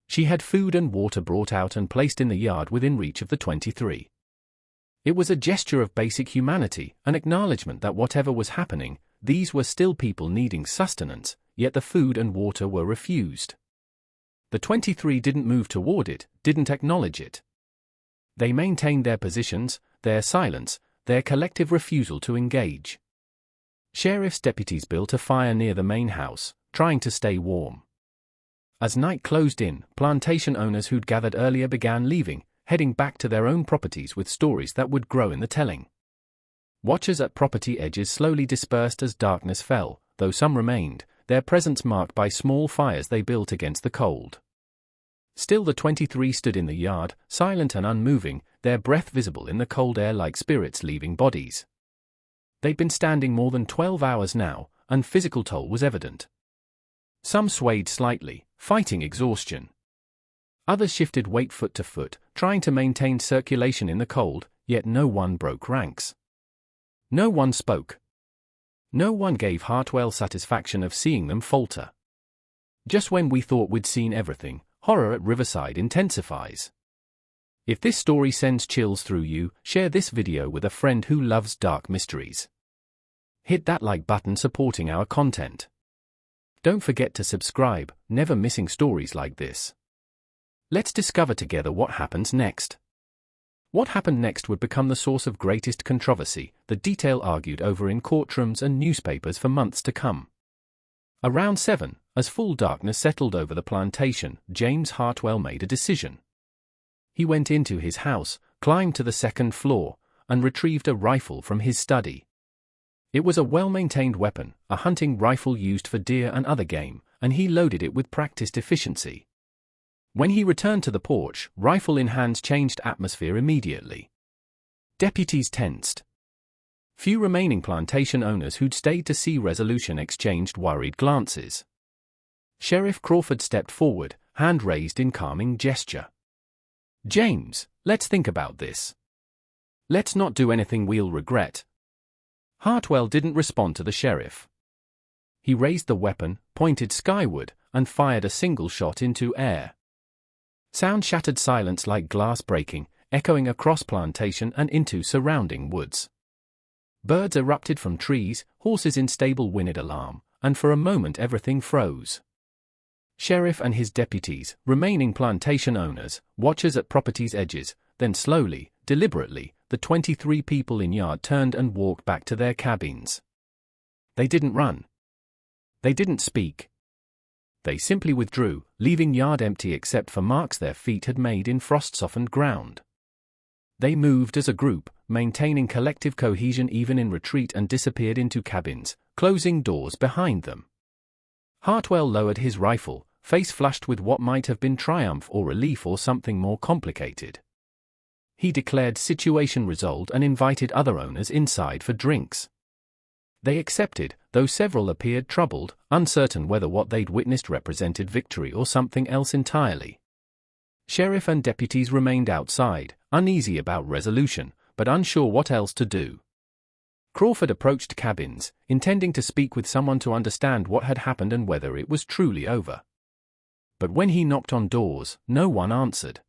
She had food and water brought out and placed in the yard within reach of the 23. It was a gesture of basic humanity, an acknowledgement that whatever was happening, these were still people needing sustenance, yet the food and water were refused. The 23 didn't move toward it, didn't acknowledge it. They maintained their positions, their silence, their collective refusal to engage. Sheriff's deputies built a fire near the main house, trying to stay warm. As night closed in, plantation owners who'd gathered earlier began leaving, heading back to their own properties with stories that would grow in the telling. Watchers at property edges slowly dispersed as darkness fell, though some remained, their presence marked by small fires they built against the cold. Still the 23 stood in the yard, silent and unmoving, their breath visible in the cold air like spirits leaving bodies. They'd been standing more than 12 hours now, and physical toll was evident. Some swayed slightly, fighting exhaustion. Others shifted weight foot to foot, trying to maintain circulation in the cold, yet no one broke ranks. No one spoke. No one gave Hartwell satisfaction of seeing them falter. Just when we thought we'd seen everything, horror at Riverside intensifies. If this story sends chills through you, share this video with a friend who loves dark mysteries. Hit that like button supporting our content. Don't forget to subscribe, never missing stories like this. Let's discover together what happens next. What happened next would become the source of greatest controversy, the detail argued over in courtrooms and newspapers for months to come. Around 7, as full darkness settled over the plantation, James Hartwell made a decision. He went into his house, climbed to the second floor, and retrieved a rifle from his study. It was a well-maintained weapon, a hunting rifle used for deer and other game, and he loaded it with practiced efficiency. When he returned to the porch, rifle in hands changed atmosphere immediately. Deputies tensed. Few remaining plantation owners who'd stayed to see resolution exchanged worried glances. Sheriff Crawford stepped forward, hand raised in calming gesture. "James, let's think about this. Let's not do anything we'll regret." Hartwell didn't respond to the sheriff. He raised the weapon, pointed skyward, and fired a single shot into air. Sound shattered silence like glass breaking, echoing across plantation and into surrounding woods. Birds erupted from trees, horses in stable whinnied alarm, and for a moment everything froze. Sheriff and his deputies, remaining plantation owners, watchers at property's edges, then slowly, deliberately, the 23 people in yard turned and walked back to their cabins. They didn't run. They didn't speak. They simply withdrew, leaving yard empty except for marks their feet had made in frost-softened ground. They moved as a group, maintaining collective cohesion even in retreat, and disappeared into cabins, closing doors behind them. Hartwell lowered his rifle, face flushed with what might have been triumph or relief or something more complicated. He declared situation resolved and invited other owners inside for drinks. They accepted, though several appeared troubled, uncertain whether what they'd witnessed represented victory or something else entirely. Sheriff and deputies remained outside, uneasy about resolution, but unsure what else to do. Crawford approached cabins, intending to speak with someone to understand what had happened and whether it was truly over. But when he knocked on doors, no one answered.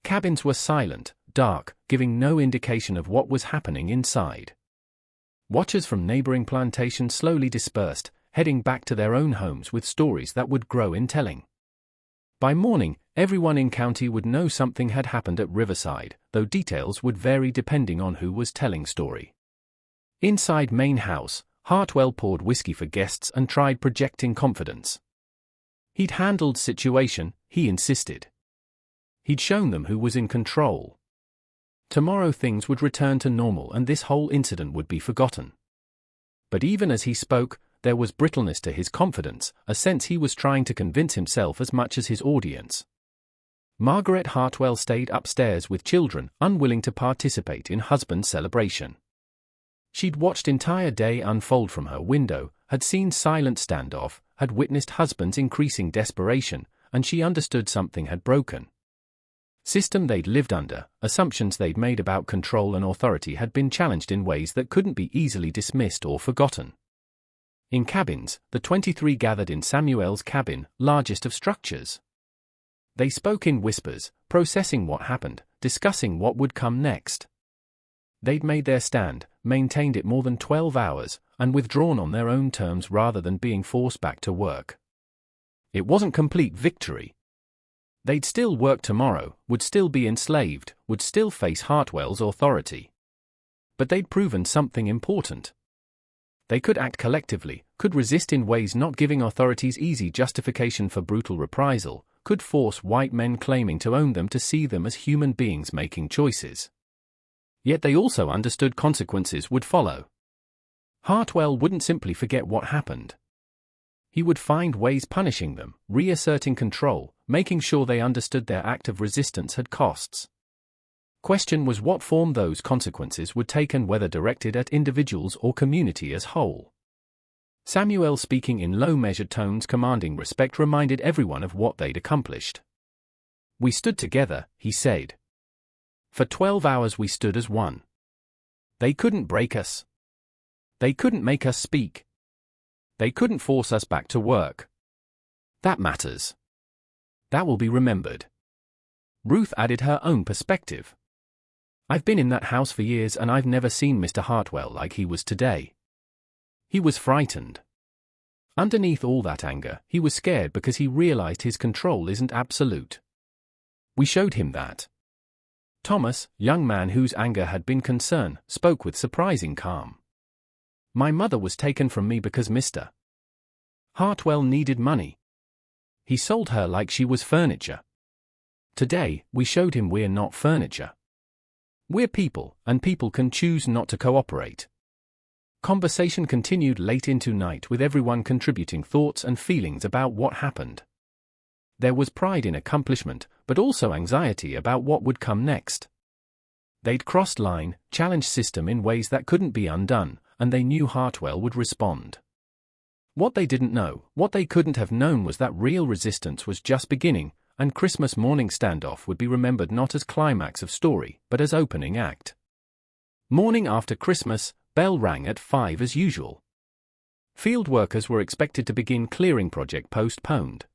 Cabins were silent, dark, giving no indication of what was happening inside. Watchers from neighboring plantations slowly dispersed, heading back to their own homes with stories that would grow in telling. By morning, everyone in county would know something had happened at Riverside, though details would vary depending on who was telling story. Inside main house, Hartwell poured whiskey for guests and tried projecting confidence. He'd handled situation, he insisted. He'd shown them who was in control. Tomorrow things would return to normal and this whole incident would be forgotten. But even as he spoke, there was brittleness to his confidence, a sense he was trying to convince himself as much as his audience. Margaret Hartwell stayed upstairs with children, unwilling to participate in husband's celebration. She'd watched entire day unfold from her window, had seen silent standoff, had witnessed husband's increasing desperation, and she understood something had broken. System they'd lived under, assumptions they'd made about control and authority had been challenged in ways that couldn't be easily dismissed or forgotten. In cabins, the 23 gathered in Samuel's cabin, largest of structures. They spoke in whispers, processing what happened, discussing what would come next. They'd made their stand, maintained it more than 12 hours, and withdrawn on their own terms rather than being forced back to work. It wasn't complete victory. They'd still work tomorrow, would still be enslaved, would still face Hartwell's authority. But they'd proven something important. They could act collectively, could resist in ways not giving authorities easy justification for brutal reprisal, could force white men claiming to own them to see them as human beings making choices. Yet they also understood consequences would follow. Hartwell wouldn't simply forget what happened. He would find ways punishing them, reasserting control, making sure they understood their act of resistance had costs. Question was what form those consequences would take and whether directed at individuals or community as whole. Samuel, speaking in low measured tones commanding respect, reminded everyone of what they'd accomplished. "We stood together," he said. "For 12 hours we stood as one. They couldn't break us. They couldn't make us speak. They couldn't force us back to work. That matters. That will be remembered." Ruth added her own perspective. "I've been in that house for years and I've never seen Mr. Hartwell like he was today. He was frightened. Underneath all that anger, he was scared because he realized his control isn't absolute. We showed him that." Thomas, young man whose anger had been concern, spoke with surprising calm. "My mother was taken from me because Mr. Hartwell needed money. He sold her like she was furniture. Today, we showed him we're not furniture. We're people, and people can choose not to cooperate. Conversation continued late into night with everyone contributing thoughts and feelings about what happened. There was pride in accomplishment, but also anxiety about what would come next. They'd crossed line, challenged system in ways that couldn't be undone, and they knew Hartwell would respond. What they didn't know, what they couldn't have known, was that real resistance was just beginning, and Christmas morning standoff would be remembered not as climax of story, but as opening act. Morning after Christmas, bell rang at 5 as usual. Field workers were expected to begin clearing project postponed.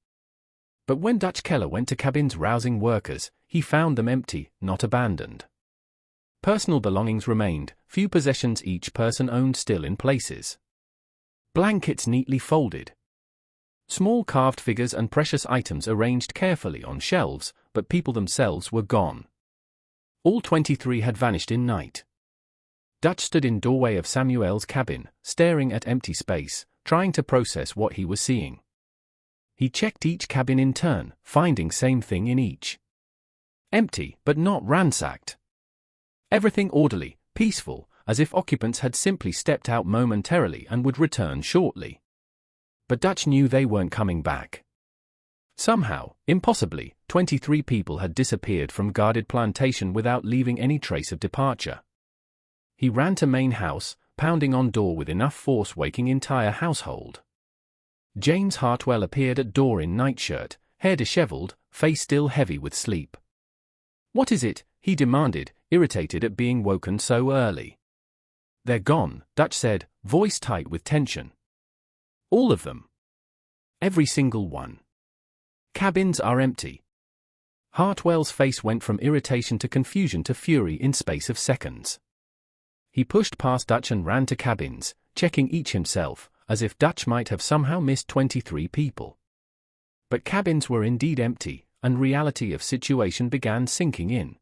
But when Dutch Keller went to cabins rousing workers, he found them empty, not abandoned. Personal belongings remained, few possessions each person owned still in places. Blankets neatly folded. Small carved figures and precious items arranged carefully on shelves, but people themselves were gone. All 23 had vanished in night. Dutch stood in doorway of Samuel's cabin, staring at empty space, trying to process what he was seeing. He checked each cabin in turn, finding same thing in each. Empty, but not ransacked. Everything orderly, peaceful, as if occupants had simply stepped out momentarily and would return shortly. But Dutch knew they weren't coming back. Somehow, impossibly, 23 people had disappeared from guarded Plantation without leaving any trace of departure. He ran to main house, pounding on door with enough force waking entire household. James Hartwell appeared at door in nightshirt, hair disheveled, face still heavy with sleep. "What is it?" he demanded, irritated at being woken so early. "They're gone," Dutch said, voice tight with tension. "All of them. Every single one. Cabins are empty." Hartwell's face went from irritation to confusion to fury in space of seconds. He pushed past Dutch and ran to cabins, checking each himself, as if Dutch might have somehow missed 23 people. But cabins were indeed empty, and reality of situation began sinking in.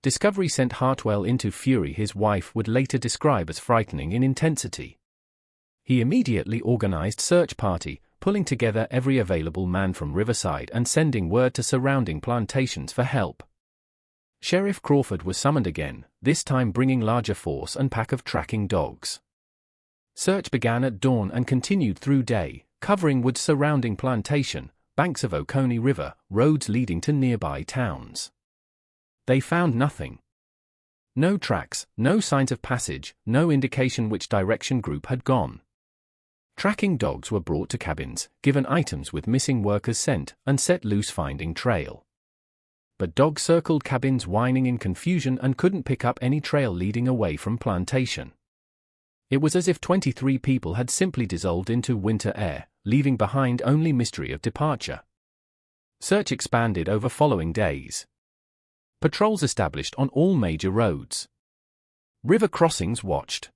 Discovery sent Hartwell into fury his wife would later describe as frightening in intensity. He immediately organized search party, pulling together every available man from Riverside and sending word to surrounding plantations for help. Sheriff Crawford was summoned again, this time bringing larger force and pack of tracking dogs. Search began at dawn and continued through day, covering woods surrounding Plantation, banks of Oconee River, roads leading to nearby towns. They found nothing. No tracks, no signs of passage, no indication which direction group had gone. Tracking dogs were brought to cabins, given items with missing workers sent, and set loose finding trail. But dogs circled cabins whining in confusion and couldn't pick up any trail leading away from Plantation. It was as if 23 people had simply dissolved into winter air, leaving behind only mystery of departure. Search expanded over following days. Patrols established on all major roads. River crossings watched.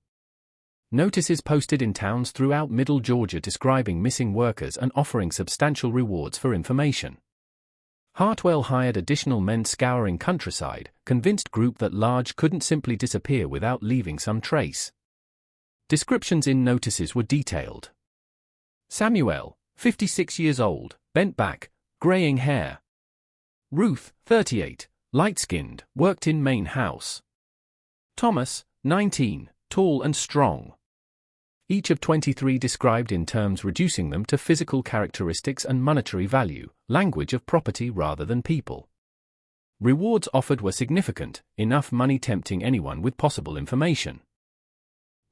Notices posted in towns throughout Middle Georgia describing missing workers and offering substantial rewards for information. Hartwell hired additional men scouring countryside, convinced group that large couldn't simply disappear without leaving some trace. Descriptions in notices were detailed. Samuel, 56 years old, bent back, graying hair. Ruth, 38, light-skinned, worked in main house. Thomas, 19, tall and strong. Each of 23 described in terms reducing them to physical characteristics and monetary value, language of property rather than people. Rewards offered were significant, enough money tempting anyone with possible information.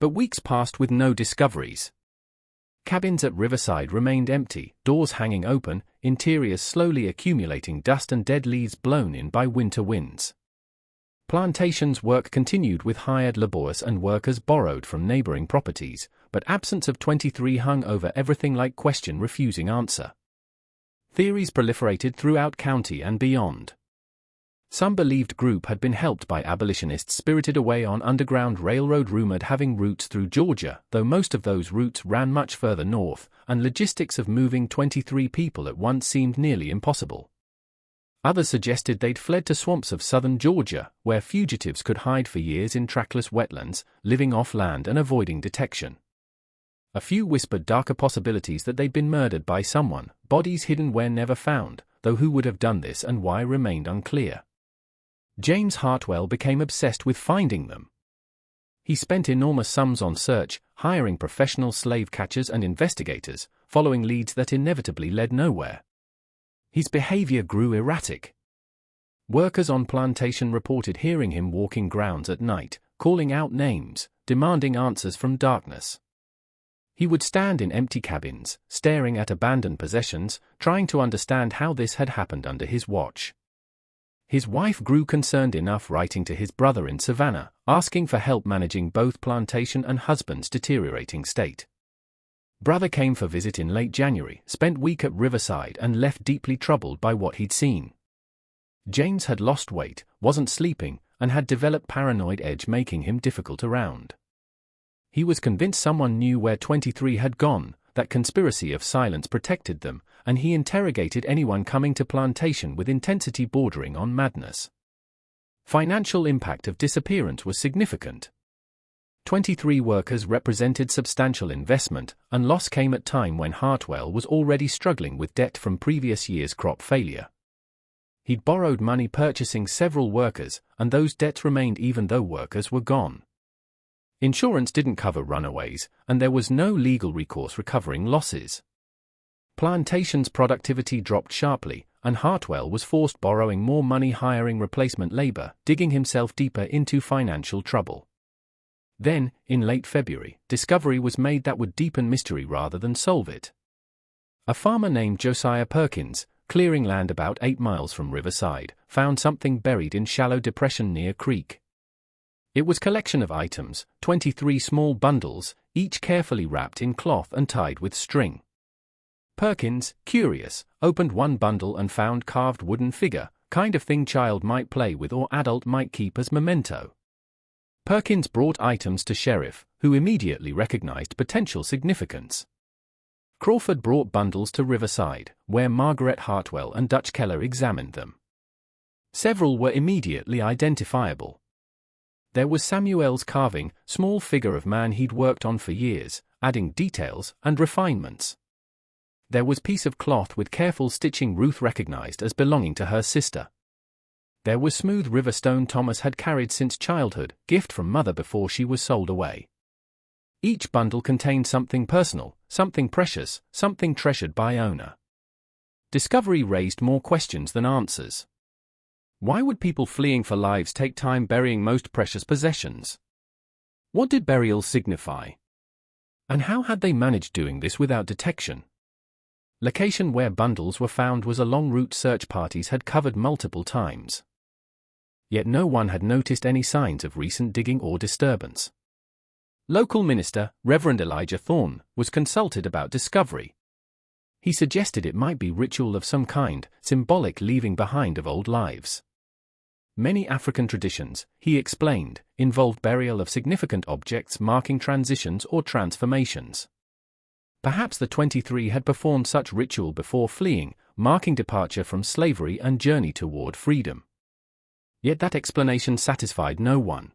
But weeks passed with no discoveries. Cabins at Riverside remained empty, doors hanging open, interiors slowly accumulating dust and dead leaves blown in by winter winds. Plantation's work continued with hired laborers and workers borrowed from neighboring properties, but absence of 23 hung over everything like question refusing answer. Theories proliferated throughout county and beyond. Some believed group had been helped by abolitionists spirited away on Underground Railroad rumored having routes through Georgia, though most of those routes ran much further north, and logistics of moving 23 people at once seemed nearly impossible. Others suggested they'd fled to swamps of southern Georgia, where fugitives could hide for years in trackless wetlands, living off land and avoiding detection. A few whispered darker possibilities that they'd been murdered by someone, bodies hidden where never found, though who would have done this and why remained unclear. James Hartwell became obsessed with finding them. He spent enormous sums on search, hiring professional slave catchers and investigators, following leads that inevitably led nowhere. His behavior grew erratic. Workers on Plantation reported hearing him walking grounds at night, calling out names, demanding answers from darkness. He would stand in empty cabins, staring at abandoned possessions, trying to understand how this had happened under his watch. His wife grew concerned enough, writing to his brother in Savannah, asking for help managing both plantation and husband's deteriorating state. Brother came for visit in late January, spent week at Riverside and left deeply troubled by what he'd seen. James had lost weight, wasn't sleeping, and had developed paranoid edge, making him difficult around. He was convinced someone knew where 23 had gone, that conspiracy of silence protected them, and he interrogated anyone coming to Plantation with intensity bordering on madness. Financial impact of disappearance was significant. 23 workers represented substantial investment, and loss came at time when Hartwell was already struggling with debt from previous year's crop failure. He'd borrowed money purchasing several workers, and those debts remained even though workers were gone. Insurance didn't cover runaways, and there was no legal recourse recovering losses. Plantation's productivity dropped sharply, and Hartwell was forced borrowing more money, hiring replacement labor, digging himself deeper into financial trouble. Then, in late February, discovery was made that would deepen mystery rather than solve it. A farmer named Josiah Perkins, clearing land about 8 miles from Riverside, found something buried in shallow depression near creek. It was a collection of items, 23 small bundles, each carefully wrapped in cloth and tied with string. Perkins, curious, opened one bundle and found carved wooden figure, kind of thing child might play with or adult might keep as memento. Perkins brought items to sheriff, who immediately recognized potential significance. Crawford brought bundles to Riverside, where Margaret Hartwell and Dutch Keller examined them. Several were immediately identifiable. There was Samuel's carving, small figure of man he'd worked on for years, adding details and refinements. There was piece of cloth with careful stitching Ruth recognized as belonging to her sister. There was smooth river stone Thomas had carried since childhood, gift from mother before she was sold away. Each bundle contained something personal, something precious, something treasured by owner. Discovery raised more questions than answers. Why would people fleeing for lives take time burying most precious possessions? What did burial signify? And how had they managed doing this without detection? Location where bundles were found was a long route search parties had covered multiple times. Yet no one had noticed any signs of recent digging or disturbance. Local minister, Reverend Elijah Thorne, was consulted about discovery. He suggested it might be ritual of some kind, symbolic leaving behind of old lives. Many African traditions, he explained, involved burial of significant objects marking transitions or transformations. Perhaps the 23 had performed such ritual before fleeing, marking departure from slavery and journey toward freedom. Yet that explanation satisfied no one.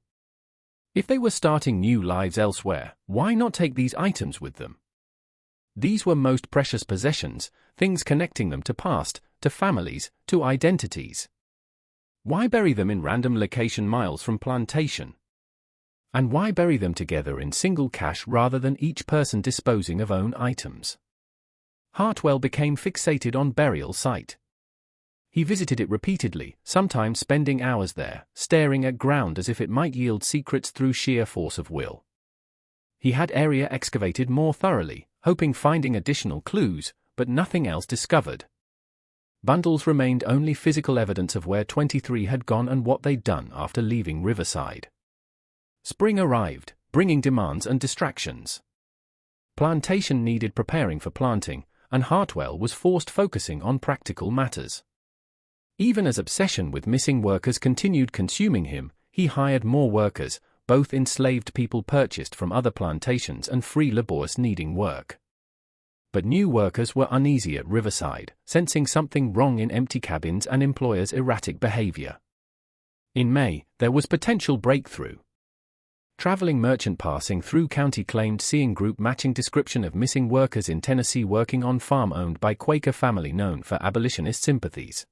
If they were starting new lives elsewhere, why not take these items with them? These were most precious possessions, things connecting them to past, to families, to identities. Why bury them in random location miles from Plantation? And why bury them together in single cache rather than each person disposing of own items? Hartwell became fixated on burial site. He visited it repeatedly, sometimes spending hours there, staring at ground as if it might yield secrets through sheer force of will. He had area excavated more thoroughly, hoping finding additional clues, but nothing else discovered. Bundles remained only physical evidence of where 23 had gone and what they'd done after leaving Riverside. Spring arrived, bringing demands and distractions. Plantation needed preparing for planting, and Hartwell was forced focusing on practical matters. Even as obsession with missing workers continued consuming him, he hired more workers, both enslaved people purchased from other plantations and free laborers needing work. But new workers were uneasy at Riverside, sensing something wrong in empty cabins and employers' erratic behavior. In May, there was potential breakthrough. traveling merchant passing through county claimed seeing group matching description of missing workers in Tennessee working on farm owned by Quaker family known for abolitionist sympathies.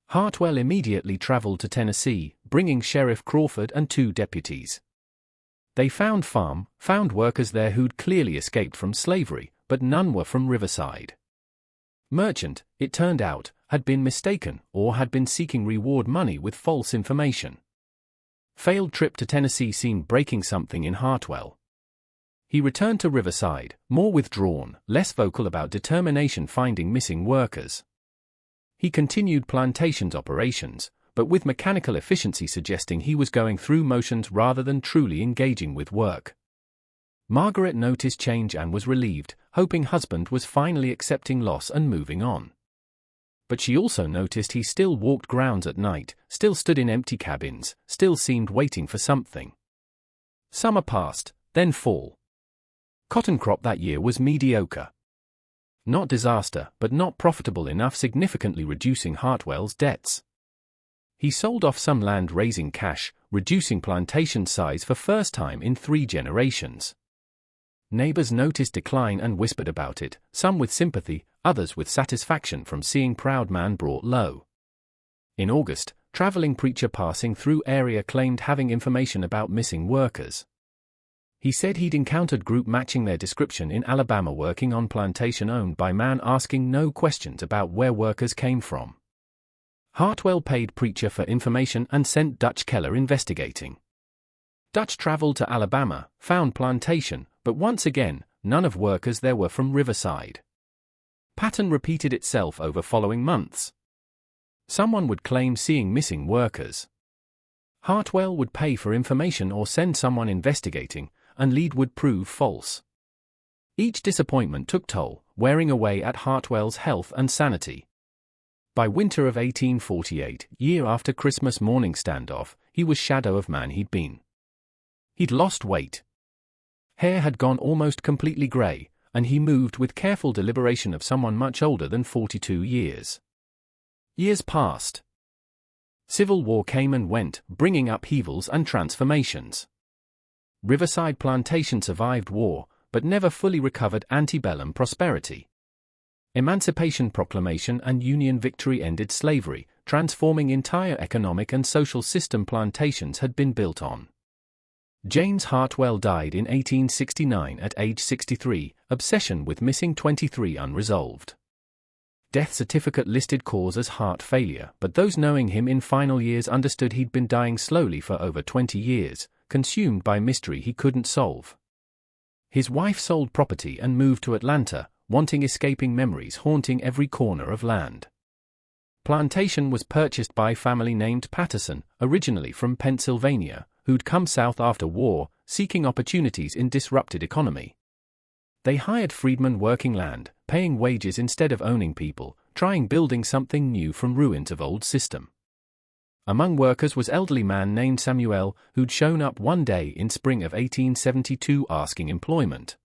Hartwell immediately traveled to Tennessee, bringing Sheriff Crawford and 2 deputies. They found workers there who'd clearly escaped from slavery, but none were from Riverside. Merchant, it turned out, had been mistaken or had been seeking reward money with false information. Failed trip to Tennessee seemed breaking something in Hartwell. He returned to Riverside, more withdrawn, less vocal about determination finding missing workers. He continued Plantation's operations, but with mechanical efficiency suggesting he was going through motions rather than truly engaging with work. Margaret noticed change and was relieved, hoping husband was finally accepting loss and moving on. But she also noticed he still walked grounds at night, still stood in empty cabins, still seemed waiting for something. Summer passed, then fall. Cotton crop that year was mediocre. Not disaster, but not profitable enough, significantly reducing Hartwell's debts. He sold off some land raising cash, reducing plantation size for first time in 3 generations. Neighbors noticed decline and whispered about it, some with sympathy, others with satisfaction from seeing proud man brought low. In August, traveling preacher passing through area claimed having information about missing workers. He said he'd encountered group matching their description in Alabama working on plantation owned by man asking no questions about where workers came from. Hartwell paid preacher for information and sent Dutch Keller investigating. Dutch traveled to Alabama, found plantation, but once again, none of workers there were from Riverside. Pattern repeated itself over following months. Someone would claim seeing missing workers. Hartwell would pay for information or send someone investigating, and lead would prove false. Each disappointment took toll, wearing away at Hartwell's health and sanity. By winter of 1848, year after Christmas morning standoff, he was shadow of man he'd been. He'd lost weight. Hair had gone almost completely grey, and he moved with careful deliberation of someone much older than 42 years. Years passed. Civil War came and went, bringing upheavals and transformations. Riverside Plantation survived war, but never fully recovered antebellum prosperity. Emancipation Proclamation and Union victory ended slavery, transforming entire economic and social system plantations had been built on. James Hartwell died in 1869 at age 63, obsession with missing 23 unresolved. Death certificate listed cause as heart failure, but those knowing him in final years understood he'd been dying slowly for over 20 years, consumed by mystery he couldn't solve. His wife sold property and moved to Atlanta, wanting escaping memories haunting every corner of land. Plantation was purchased by family named Patterson, originally from Pennsylvania, who'd come south after war, seeking opportunities in disrupted economy. They hired freedmen working land, paying wages instead of owning people, trying building something new from ruins of old system. Among workers was elderly man named Samuel, who'd shown up one day in spring of 1872 asking employment.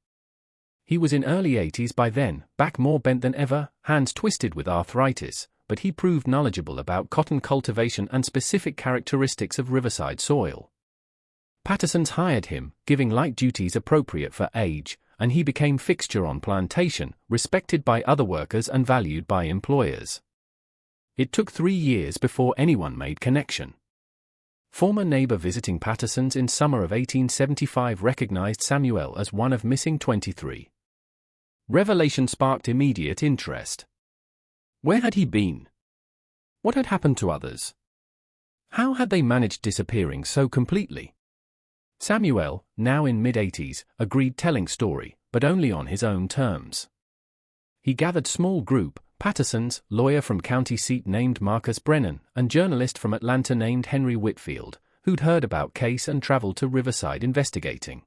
He was in early 80s by then, back more bent than ever, hands twisted with arthritis, but he proved knowledgeable about cotton cultivation and specific characteristics of riverside soil. Patterson's hired him, giving light duties appropriate for age, and he became fixture on plantation, respected by other workers and valued by employers. It took 3 years before anyone made connection. Former neighbor visiting Patterson's in summer of 1875 recognized Samuel as one of missing 23. Revelation sparked immediate interest. Where had he been? What had happened to others? How had they managed disappearing so completely? Samuel, now in mid-80s, agreed telling story, but only on his own terms. He gathered small group, Patterson's, lawyer from county seat named Marcus Brennan, and journalist from Atlanta named Henry Whitfield, who'd heard about case and traveled to Riverside investigating.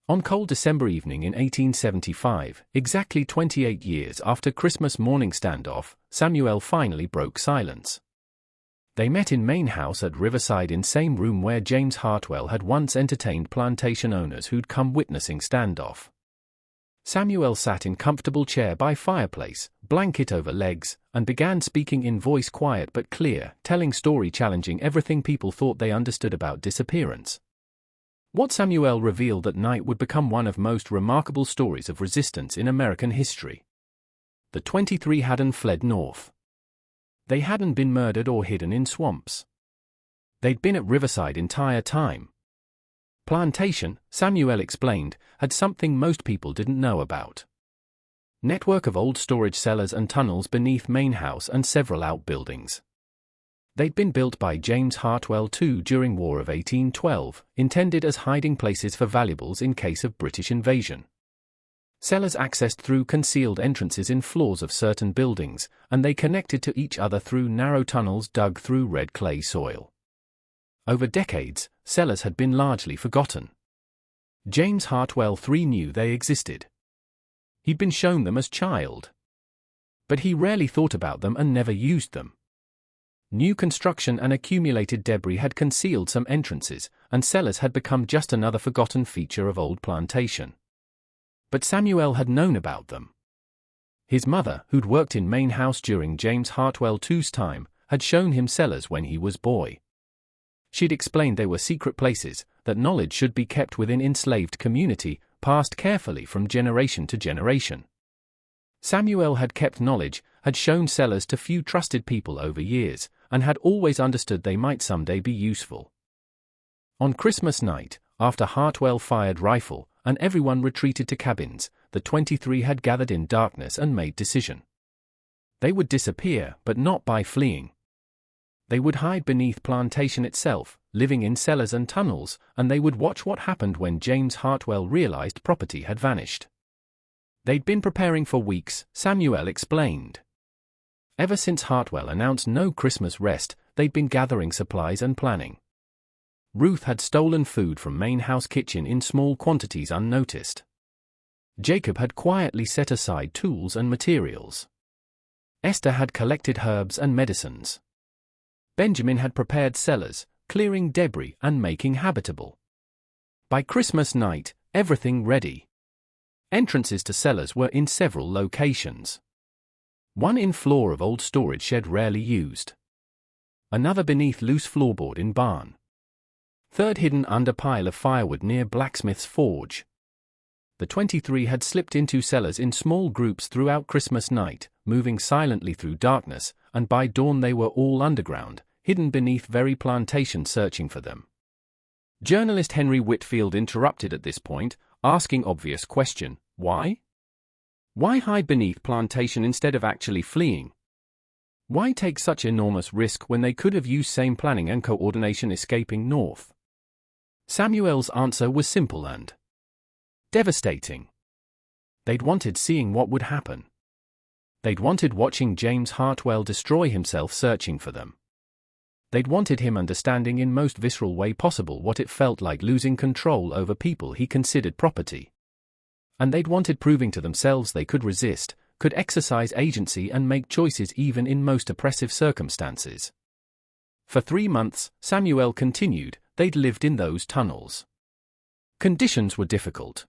On cold December evening in 1875, exactly 28 years after Christmas morning standoff, Samuel finally broke silence. They met in main house at Riverside in same room where James Hartwell had once entertained plantation owners who'd come witnessing standoff. Samuel sat in comfortable chair by fireplace, blanket over legs, and began speaking in voice quiet but clear, telling story challenging everything people thought they understood about disappearance. What Samuel revealed that night would become one of most remarkable stories of resistance in American history. The 23 hadn't fled north. They hadn't been murdered or hidden in swamps. They'd been at Riverside entire time. Plantation, Samuel explained, had something most people didn't know about. Network of old storage cellars and tunnels beneath main house and several outbuildings. They'd been built by James Hartwell II during War of 1812, intended as hiding places for valuables in case of British invasion. Cellars accessed through concealed entrances in floors of certain buildings, and they connected to each other through narrow tunnels dug through red clay soil. Over decades, cellars had been largely forgotten. James Hartwell III knew they existed. He'd been shown them as child. But he rarely thought about them and never used them. New construction and accumulated debris had concealed some entrances, and cellars had become just another forgotten feature of old Plantation. But Samuel had known about them. His mother, who'd worked in main house during James Hartwell II's time, had shown him cellars when he was boy. She'd explained they were secret places, that knowledge should be kept within enslaved community, passed carefully from generation to generation. Samuel had kept knowledge, had shown cellars to few trusted people over years, and had always understood they might someday be useful. On Christmas night, after Hartwell fired rifle, and everyone retreated to cabins, the 23 had gathered in darkness and made decision. They would disappear, but not by fleeing. They would hide beneath Plantation itself, living in cellars and tunnels, and they would watch what happened when James Hartwell realized property had vanished. They'd been preparing for weeks, Samuel explained. Ever since Hartwell announced no Christmas rest, they'd been gathering supplies and planning. Ruth had stolen food from main house kitchen in small quantities unnoticed. Jacob had quietly set aside tools and materials. Esther had collected herbs and medicines. Benjamin had prepared cellars, clearing debris and making habitable. By Christmas night, everything ready. Entrances to cellars were in several locations. One in floor of old storage shed rarely used. Another beneath loose floorboard in barn. Third hidden under pile of firewood near blacksmith's forge. The 23 had slipped into cellars in small groups throughout Christmas night, moving silently through darkness, and by dawn they were all underground, hidden beneath very Plantation searching for them. Journalist Henry Whitfield interrupted at this point, asking obvious question, why? Why hide beneath Plantation instead of actually fleeing? Why take such enormous risk when they could have used same planning and coordination escaping north? Samuel's answer was simple and devastating. They'd wanted seeing what would happen. They'd wanted watching James Hartwell destroy himself searching for them. They'd wanted him understanding in most visceral way possible what it felt like losing control over people he considered property. And they'd wanted proving to themselves they could resist, could exercise agency and make choices even in most oppressive circumstances. For 3 months, Samuel continued, they'd lived in those tunnels. Conditions were difficult.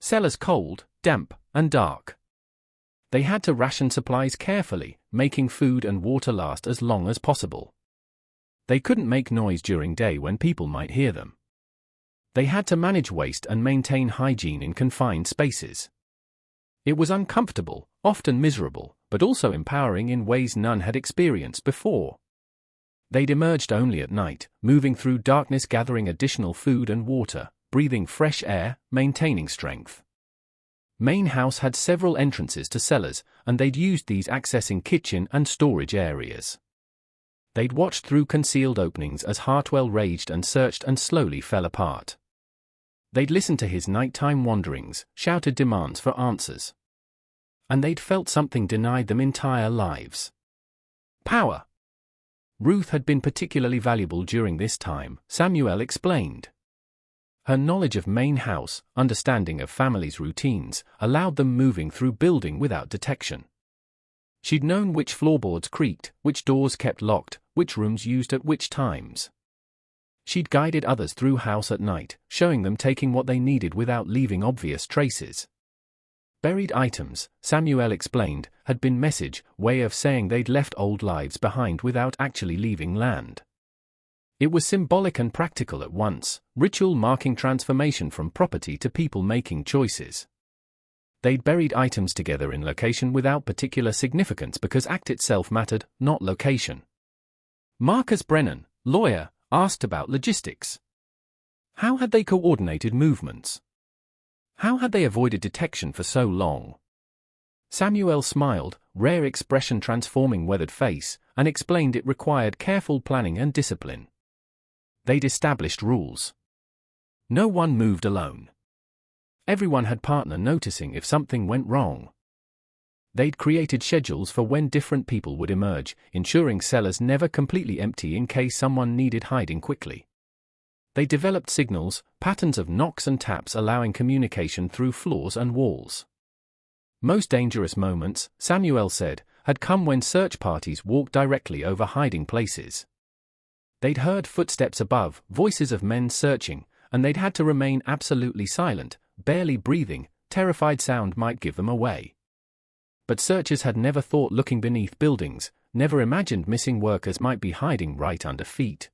Cellars cold, damp, and dark. They had to ration supplies carefully, making food and water last as long as possible. They couldn't make noise during day when people might hear them. They had to manage waste and maintain hygiene in confined spaces. It was uncomfortable, often miserable, but also empowering in ways none had experienced before. They'd emerged only at night, moving through darkness gathering additional food and water, breathing fresh air, maintaining strength. Main house had several entrances to cellars, and they'd used these accessing kitchen and storage areas. They'd watched through concealed openings as Hartwell raged and searched and slowly fell apart. They'd listened to his nighttime wanderings, shouted demands for answers. And they'd felt something denied them entire lives. Power. Ruth had been particularly valuable during this time, Samuel explained. Her knowledge of main house, understanding of families' routines, allowed them moving through building without detection. She'd known which floorboards creaked, which doors kept locked, which rooms used at which times. She'd guided others through house at night, showing them taking what they needed without leaving obvious traces. Buried items, Samuel explained, had been message, way of saying they'd left old lives behind without actually leaving land. It was symbolic and practical at once, ritual marking transformation from property to people making choices. They'd buried items together in location without particular significance because act itself mattered, not location. Marcus Brennan, lawyer, asked about logistics. How had they coordinated movements? How had they avoided detection for so long? Samuel smiled, rare expression transforming weathered face, and explained it required careful planning and discipline. They'd established rules. No one moved alone. Everyone had partner noticing if something went wrong. They'd created schedules for when different people would emerge, ensuring cellars never completely empty in case someone needed hiding quickly. They developed signals, patterns of knocks and taps allowing communication through floors and walls. Most dangerous moments, Samuel said, had come when search parties walked directly over hiding places. They'd heard footsteps above, voices of men searching, and they'd had to remain absolutely silent, barely breathing. Terrified sound might give them away. But searchers had never thought looking beneath buildings, never imagined missing workers might be hiding right under feet.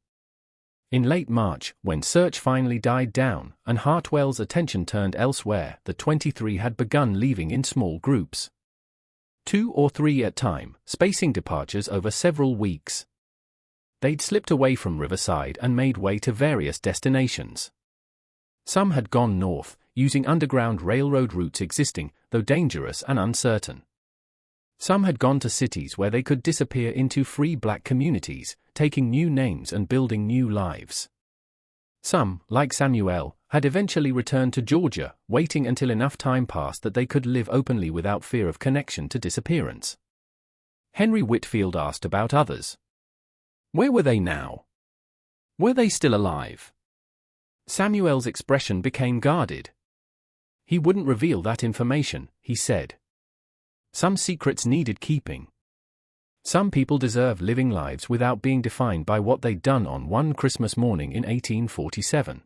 In late March, when search finally died down and Hartwell's attention turned elsewhere, the 23 had begun leaving in small groups. 2 or 3 at a time, spacing departures over several weeks. They'd slipped away from Riverside and made way to various destinations. Some had gone north, using underground railroad routes existing, though dangerous and uncertain. Some had gone to cities where they could disappear into free black communities, taking new names and building new lives. Some, like Samuel, had eventually returned to Georgia, waiting until enough time passed that they could live openly without fear of connection to disappearance. Henry Whitfield asked about others. Where were they now? Were they still alive? Samuel's expression became guarded. He wouldn't reveal that information, he said. Some secrets needed keeping. Some people deserve living lives without being defined by what they'd done on one Christmas morning in 1847.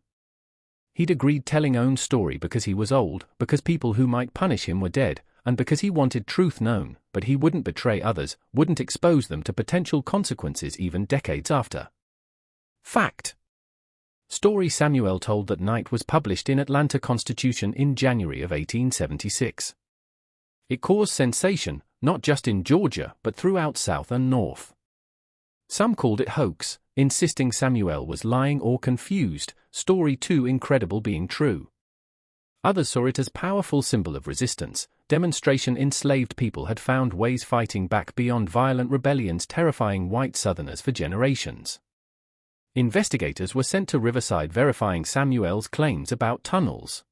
He'd agreed telling own story because he was old, because people who might punish him were dead, and because he wanted truth known, but he wouldn't betray others, wouldn't expose them to potential consequences even decades after. Fact. Story Samuel told that night was published in Atlanta Constitution in January of 1876. It caused sensation, not just in Georgia but throughout South and North. Some called it hoax, insisting Samuel was lying or confused, story too incredible being true. Others saw it as powerful symbol of resistance, demonstration enslaved people had found ways fighting back beyond violent rebellions terrifying white Southerners for generations. Investigators were sent to Riverside verifying Samuel's claims about tunnels.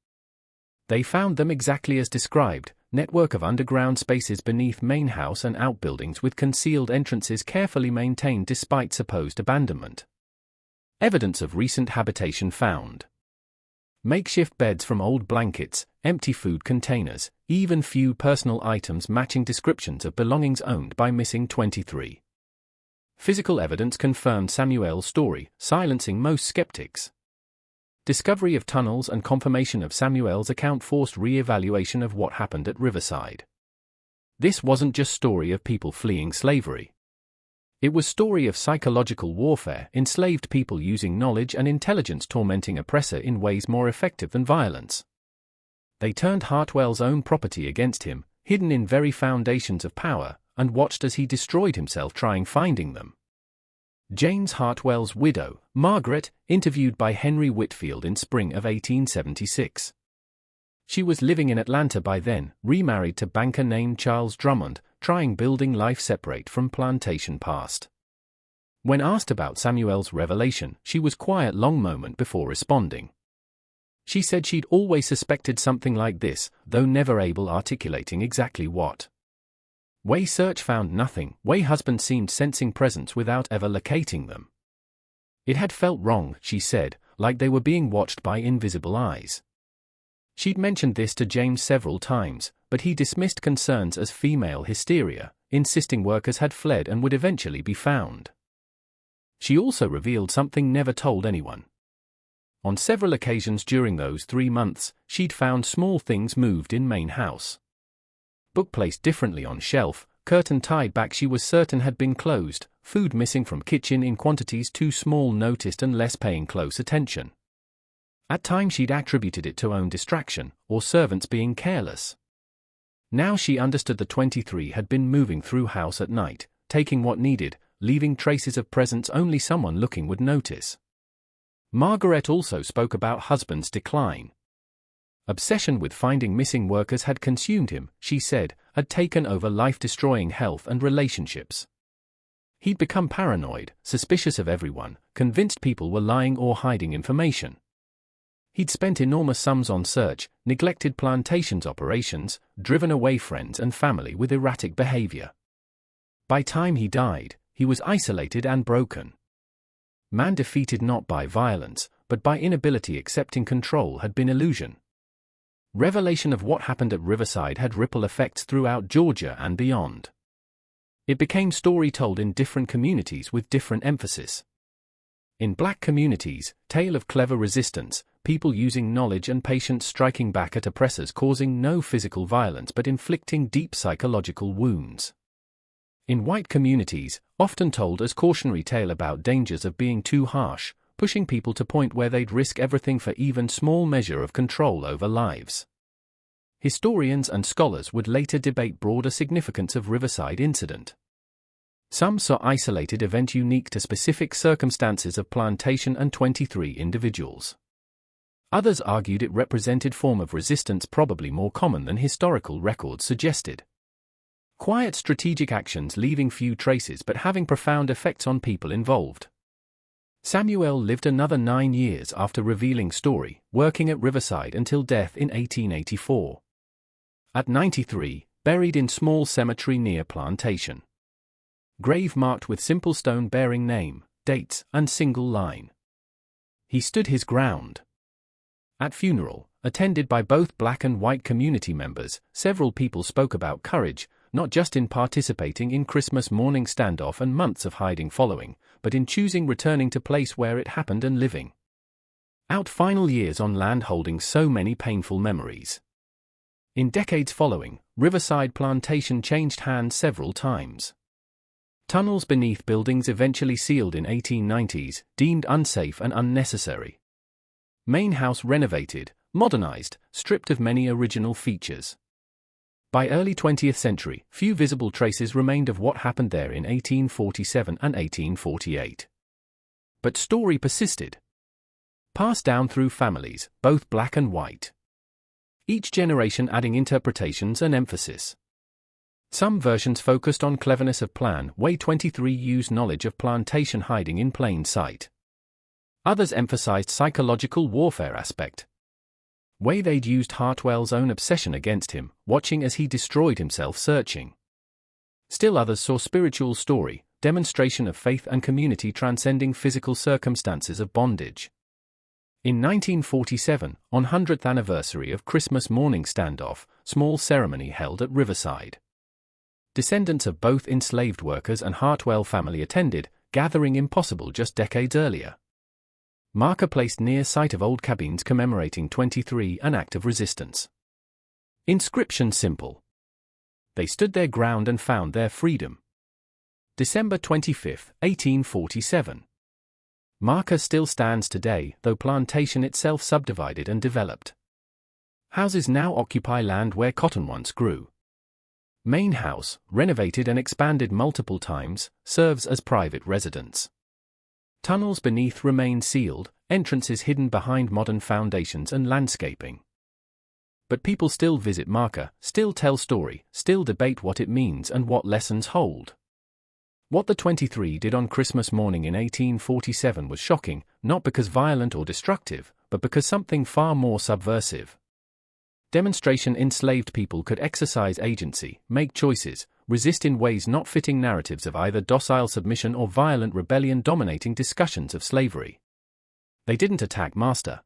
They found them exactly as described, network of underground spaces beneath main house and outbuildings with concealed entrances carefully maintained despite supposed abandonment. Evidence of recent habitation found. Makeshift beds from old blankets, empty food containers, even few personal items matching descriptions of belongings owned by missing 23. Physical evidence confirmed Samuel's story, silencing most skeptics. Discovery of tunnels and confirmation of Samuel's account forced re-evaluation of what happened at Riverside. This wasn't just story of people fleeing slavery. It was story of psychological warfare, enslaved people using knowledge and intelligence tormenting oppressor in ways more effective than violence. They turned Hartwell's own property against him, hidden in very foundations of power, and watched as he destroyed himself trying finding them. James Hartwell's widow, Margaret, interviewed by Henry Whitfield in spring of 1876. She was living in Atlanta by then, remarried to banker named Charles Drummond, trying building life separate from Plantation past. When asked about Samuel's revelation, she was quiet long moment before responding. She said she'd always suspected something like this, though never able articulating exactly what. Way search found nothing. Way husband seemed sensing presence without ever locating them. It had felt wrong, she said, like they were being watched by invisible eyes. She'd mentioned this to James several times, but he dismissed concerns as female hysteria, insisting workers had fled and would eventually be found. She also revealed something never told anyone. On several occasions during those 3 months, she'd found small things moved in main house. Book placed differently on shelf, curtain tied back she was certain had been closed, food missing from kitchen in quantities too small noticed and less paying close attention. At times she'd attributed it to own distraction, or servants being careless. Now she understood the 23 had been moving through house at night, taking what needed, leaving traces of presence only someone looking would notice. Margaret also spoke about husband's decline. Obsession with finding missing workers had consumed him, she said, had taken over life-destroying health and relationships. He'd become paranoid, suspicious of everyone, convinced people were lying or hiding information. He'd spent enormous sums on search, neglected Plantation's operations, driven away friends and family with erratic behavior. By time he died, he was isolated and broken. Man defeated not by violence, but by inability accepting control had been illusion. Revelation of what happened at Riverside had ripple effects throughout Georgia and beyond. It became story told in different communities with different emphasis. In black communities, tale of clever resistance, people using knowledge and patience striking back at oppressors causing no physical violence but inflicting deep psychological wounds. In white communities, often told as cautionary tale about dangers of being too harsh, pushing people to point where they'd risk everything for even small measure of control over lives. Historians and scholars would later debate broader significance of Riverside incident. Some saw isolated event unique to specific circumstances of Plantation and 23 individuals. Others argued it represented form of resistance probably more common than historical records suggested. Quiet strategic actions leaving few traces but having profound effects on people involved. Samuel lived another 9 years after revealing story, working at Riverside until death in 1884. At 93, buried in small cemetery near Plantation. Grave marked with simple stone bearing name, dates, and single line. He stood his ground. At funeral, attended by both black and white community members, several people spoke about courage, not just in participating in Christmas morning standoff and months of hiding following, but in choosing returning to place where it happened and living out final years on land holding so many painful memories. In decades following, Riverside Plantation changed hands several times. Tunnels beneath buildings eventually sealed in 1890s, deemed unsafe and unnecessary. Main house renovated, modernized, stripped of many original features. By early 20th century, few visible traces remained of what happened there in 1847 and 1848. But story persisted. Passed down through families, both black and white. Each generation adding interpretations and emphasis. Some versions focused on cleverness of plan, way 23 used knowledge of Plantation hiding in plain sight. Others emphasized psychological warfare aspect. Way they'd used Hartwell's own obsession against him, watching as he destroyed himself searching. Still others saw spiritual story, demonstration of faith and community transcending physical circumstances of bondage. In 1947, on 100th anniversary of Christmas morning standoff, small ceremony held at Riverside. Descendants of both enslaved workers and Hartwell family attended, gathering impossible just decades earlier. Marker placed near site of old cabins commemorating 23 an act of resistance. Inscription simple. They stood their ground and found their freedom. December 25, 1847. Marker still stands today, though Plantation itself subdivided and developed. Houses now occupy land where cotton once grew. Main house, renovated and expanded multiple times, serves as private residence. Tunnels beneath remain sealed, entrances hidden behind modern foundations and landscaping. But people still visit Marker, still tell story, still debate what it means and what lessons hold. What the 23 did on Christmas morning in 1847 was shocking, not because violent or destructive, but because something far more subversive. Demonstration enslaved people could exercise agency, make choices, resist in ways not fitting narratives of either docile submission or violent rebellion dominating discussions of slavery. They didn't attack master.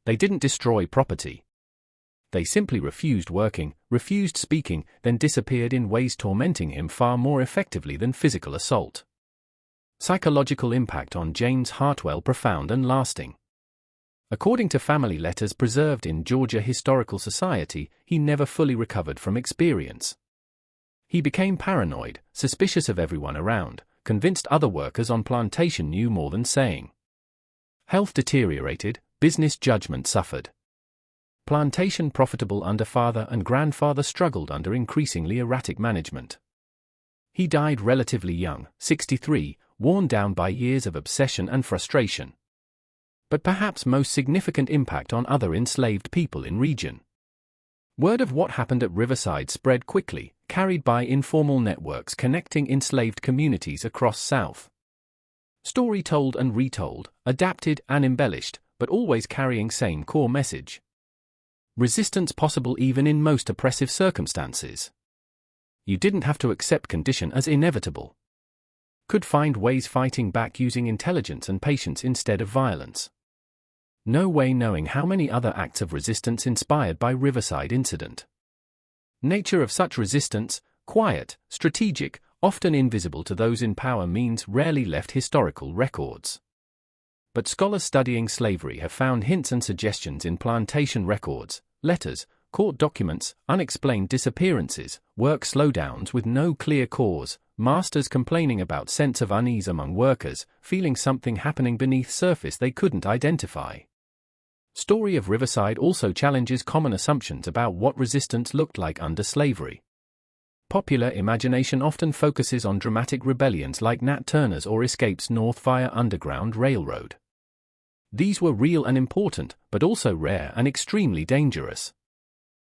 They didn't destroy property. They simply refused working, refused speaking, then disappeared in ways tormenting him far more effectively than physical assault. Psychological impact on James Hartwell profound and lasting. According to family letters preserved in Georgia Historical Society, he never fully recovered from experience. He became paranoid, suspicious of everyone around, convinced other workers on plantation knew more than saying. Health deteriorated, business judgment suffered. Plantation profitable under father and grandfather struggled under increasingly erratic management. He died relatively young, 63, worn down by years of obsession and frustration. But perhaps most significant impact on other enslaved people in region. Word of what happened at Riverside spread quickly, carried by informal networks connecting enslaved communities across South. Story told and retold, adapted and embellished, but always carrying same core message. Resistance possible even in most oppressive circumstances. You didn't have to accept condition as inevitable. Could find ways fighting back using intelligence and patience instead of violence. No way knowing how many other acts of resistance inspired by Riverside incident. Nature of such resistance, quiet, strategic, often invisible to those in power means rarely left historical records. But scholars studying slavery have found hints and suggestions in plantation records, letters, court documents, unexplained disappearances, work slowdowns with no clear cause, masters complaining about sense of unease among workers, feeling something happening beneath surface they couldn't identify. Story of Riverside also challenges common assumptions about what resistance looked like under slavery. Popular imagination often focuses on dramatic rebellions like Nat Turner's or Escape's North via Underground Railroad. These were real and important, but also rare and extremely dangerous.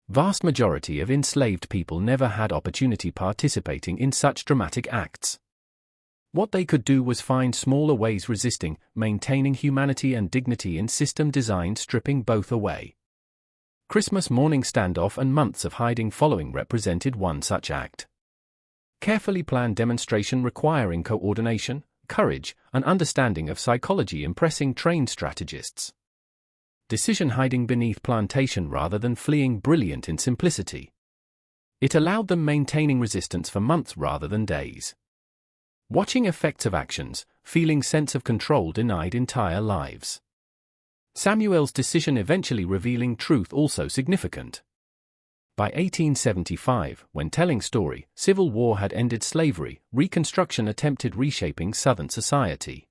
Vast majority of enslaved people never had opportunity participating in such dramatic acts. What they could do was find smaller ways resisting, maintaining humanity and dignity in system designed stripping both away. Christmas morning standoff and months of hiding following represented one such act. Carefully planned demonstration requiring coordination, courage, and understanding of psychology impressing trained strategists. Decision hiding beneath plantation rather than fleeing brilliant in simplicity. It allowed them maintaining resistance for months rather than days. Watching effects of actions, feeling sense of control denied entire lives. Samuel's decision eventually revealing truth also significant. By 1875, when telling story, Civil War had ended slavery, Reconstruction attempted reshaping Southern society.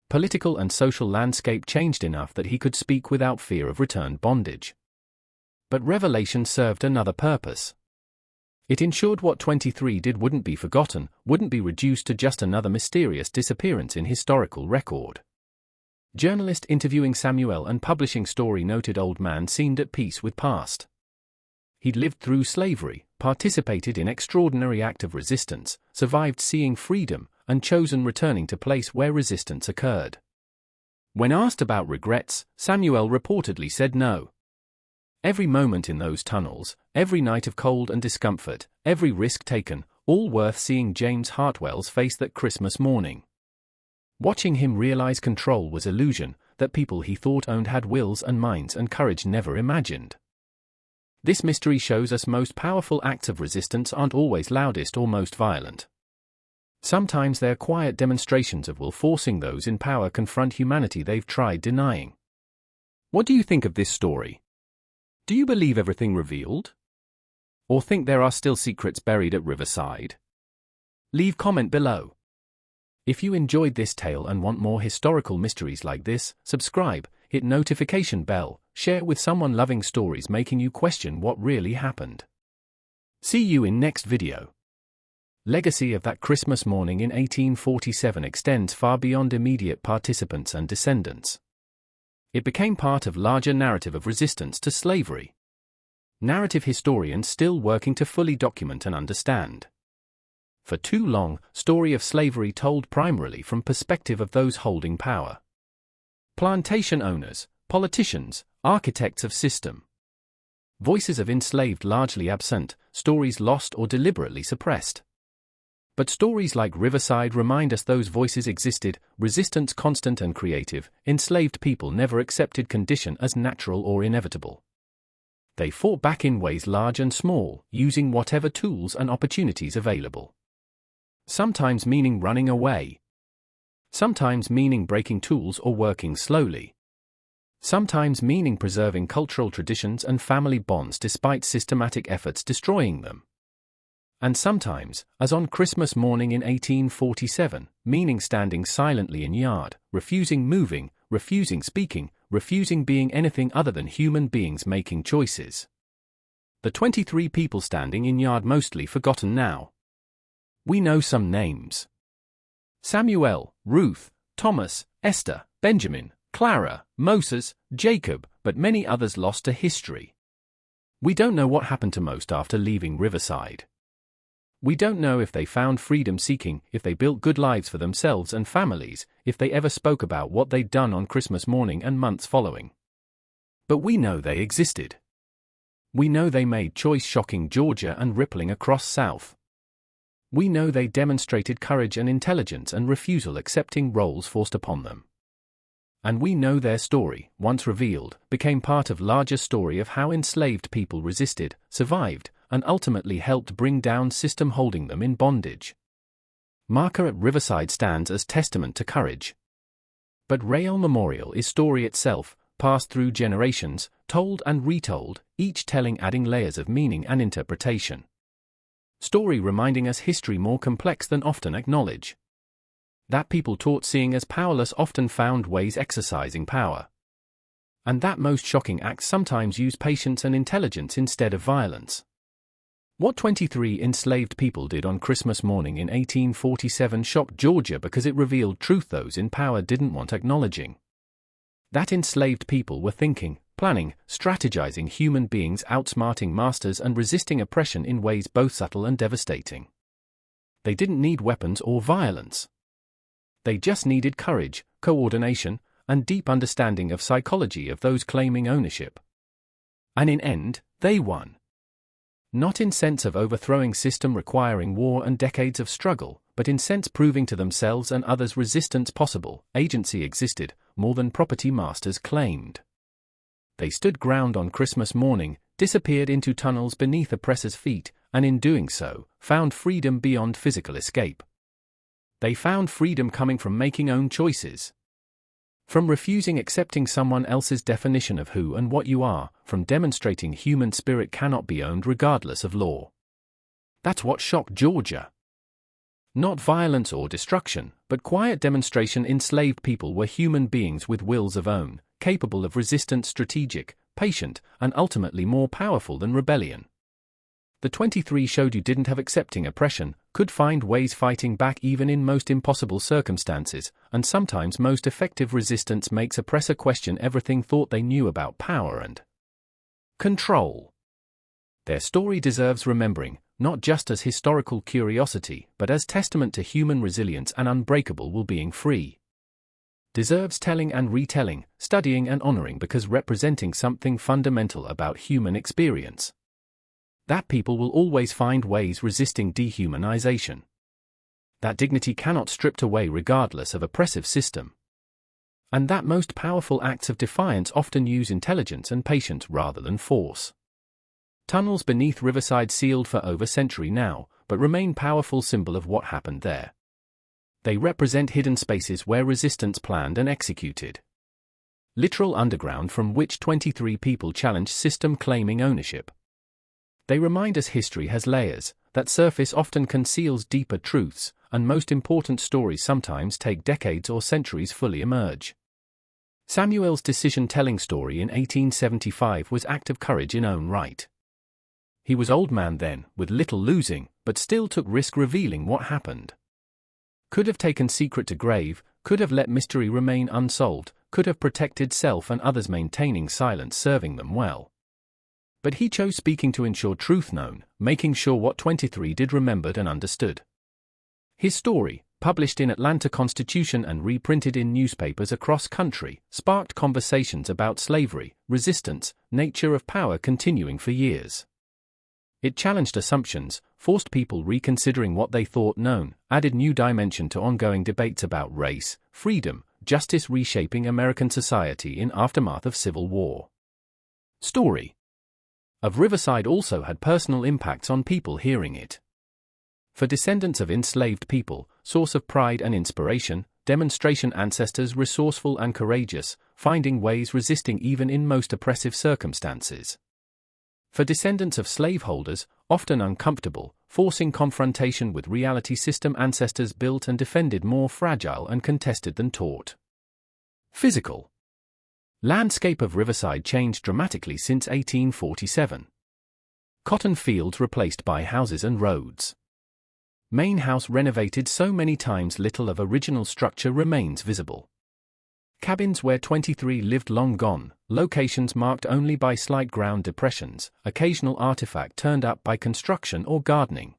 Political and social landscape changed enough that he could speak without fear of returned bondage. But revelation served another purpose. It ensured what 23 did wouldn't be forgotten, wouldn't be reduced to just another mysterious disappearance in historical record. Journalist interviewing Samuel and publishing story noted old man seemed at peace with past. He'd lived through slavery, participated in extraordinary act of resistance, survived seeing freedom, and chosen returning to place where resistance occurred. When asked about regrets, Samuel reportedly said no. Every moment in those tunnels, every night of cold and discomfort, every risk taken, all worth seeing James Hartwell's face that Christmas morning. Watching him realize control was illusion, that people he thought owned had wills and minds and courage never imagined. This mystery shows us most powerful acts of resistance aren't always loudest or most violent. Sometimes they're quiet demonstrations of will forcing those in power confront humanity they've tried denying. What do you think of this story? Do you believe everything revealed? Or think there are still secrets buried at Riverside? Leave comment below. If you enjoyed this tale and want more historical mysteries like this, subscribe, hit notification bell, share with someone loving stories making you question what really happened. See you in next video. Legacy of that Christmas morning in 1847 extends far beyond immediate participants and descendants. It became part of larger narrative of resistance to slavery. Narrative historians still working to fully document and understand. For too long, story of slavery told primarily from perspective of those holding power. Plantation owners, politicians, architects of system. Voices of enslaved largely absent, stories lost or deliberately suppressed. But stories like Riverside remind us those voices existed, resistance constant and creative, enslaved people never accepted condition as natural or inevitable. They fought back in ways large and small, using whatever tools and opportunities available. Sometimes meaning running away. Sometimes meaning breaking tools or working slowly. Sometimes meaning preserving cultural traditions and family bonds despite systematic efforts destroying them. And sometimes, as on Christmas morning in 1847, meaning standing silently in yard, refusing moving, refusing speaking, refusing being anything other than human beings making choices. The 23 people standing in yard mostly forgotten now. We know some names. Samuel, Ruth, Thomas, Esther, Benjamin, Clara, Moses, Jacob, but many others lost to history. We don't know what happened to most after leaving Riverside. We don't know if they found freedom seeking, if they built good lives for themselves and families, if they ever spoke about what they'd done on Christmas morning and months following. But we know they existed. We know they made choice shocking Georgia and rippling across South. We know they demonstrated courage and intelligence and refusal accepting roles forced upon them. And we know their story, once revealed, became part of larger story of how enslaved people resisted, survived, and ultimately helped bring down system holding them in bondage. Marker at Riverside stands as testament to courage. But Rail Memorial is story itself, passed through generations, told and retold, each telling adding layers of meaning and interpretation. Story reminding us history more complex than often acknowledge. That people taught seeing as powerless often found ways exercising power. And that most shocking acts sometimes use patience and intelligence instead of violence. What 23 enslaved people did on Christmas morning in 1847 shocked Georgia because it revealed truth those in power didn't want acknowledging. That enslaved people were thinking, planning, strategizing human beings outsmarting masters and resisting oppression in ways both subtle and devastating. They didn't need weapons or violence. They just needed courage, coordination, and deep understanding of psychology of those claiming ownership. And in end, they won. Not in sense of overthrowing system requiring war and decades of struggle, but in sense proving to themselves and others resistance possible, agency existed, more than property masters claimed. They stood ground on Christmas morning, disappeared into tunnels beneath oppressors' feet, and in doing so, found freedom beyond physical escape. They found freedom coming from making own choices. From refusing accepting someone else's definition of who and what you are, from demonstrating human spirit cannot be owned regardless of law. That's what shocked Georgia. Not violence or destruction, but quiet demonstration enslaved people were human beings with wills of own, capable of resistance, strategic, patient, and ultimately more powerful than rebellion. The 23 showed you didn't have accepting oppression, could find ways fighting back even in most impossible circumstances, and sometimes most effective resistance makes oppressor question everything thought they knew about power and control. Their story deserves remembering, not just as historical curiosity, but as testament to human resilience and unbreakable will being free. Deserves telling and retelling, studying and honoring because representing something fundamental about human experience. That people will always find ways resisting dehumanization. That dignity cannot stripped away regardless of oppressive system. And that most powerful acts of defiance often use intelligence and patience rather than force. Tunnels beneath Riverside sealed for over a century now, but remain powerful symbol of what happened there. They represent hidden spaces where resistance planned and executed. Literal underground from which 23 people challenged system claiming ownership. They remind us history has layers, that surface often conceals deeper truths, and most important stories sometimes take decades or centuries fully emerge. Samuel's decision-telling story in 1875 was act of courage in own right. He was old man then, with little losing, but still took risk revealing what happened. Could have taken secret to grave, could have let mystery remain unsolved, could have protected self and others maintaining silence serving them well. But he chose speaking to ensure truth known, making sure what 23 did remembered and understood. His story, published in Atlanta Constitution and reprinted in newspapers across country, sparked conversations about slavery, resistance, nature of power continuing for years. It challenged assumptions, forced people reconsidering what they thought known, added new dimension to ongoing debates about race, freedom, justice reshaping American society in aftermath of Civil War. Story of Riverside also had personal impacts on people hearing it. For descendants of enslaved people, source of pride and inspiration, demonstration ancestors resourceful and courageous, finding ways resisting even in most oppressive circumstances. For descendants of slaveholders, often uncomfortable, forcing confrontation with reality system ancestors built and defended more fragile and contested than taught. Physical. Landscape of Riverside changed dramatically since 1847. Cotton fields replaced by houses and roads. Main house renovated so many times little of original structure remains visible. Cabins where 23 lived long gone, locations marked only by slight ground depressions, occasional artifact turned up by construction or gardening.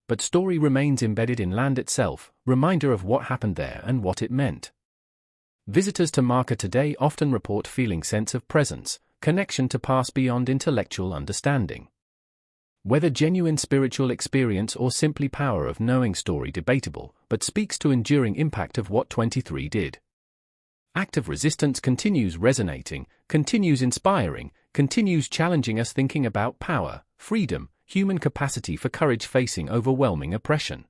But story remains embedded in land itself, reminder of what happened there and what it meant. Visitors to Marker today often report feeling sense of presence, connection to past beyond intellectual understanding. Whether genuine spiritual experience or simply power of knowing story debatable, but speaks to enduring impact of what 23 did. Active resistance continues resonating, continues inspiring, continues challenging us thinking about power, freedom, human capacity for courage facing overwhelming oppression.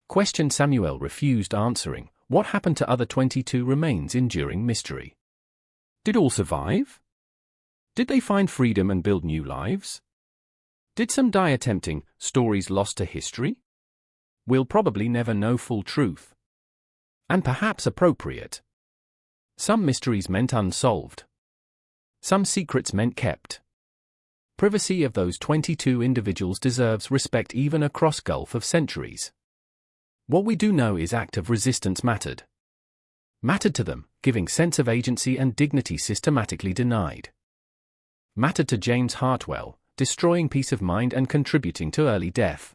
Question Samuel refused answering. What happened to other 22 remains enduring mystery. Did all survive? Did they find freedom and build new lives? Did some die attempting, stories lost to history? We'll probably never know full truth. And perhaps appropriate. Some mysteries meant unsolved. Some secrets meant kept. Privacy of those 22 individuals deserves respect even across gulf of centuries. What we do know is active resistance mattered. Mattered to them, giving sense of agency and dignity systematically denied. Mattered to James Hartwell, destroying peace of mind and contributing to early death.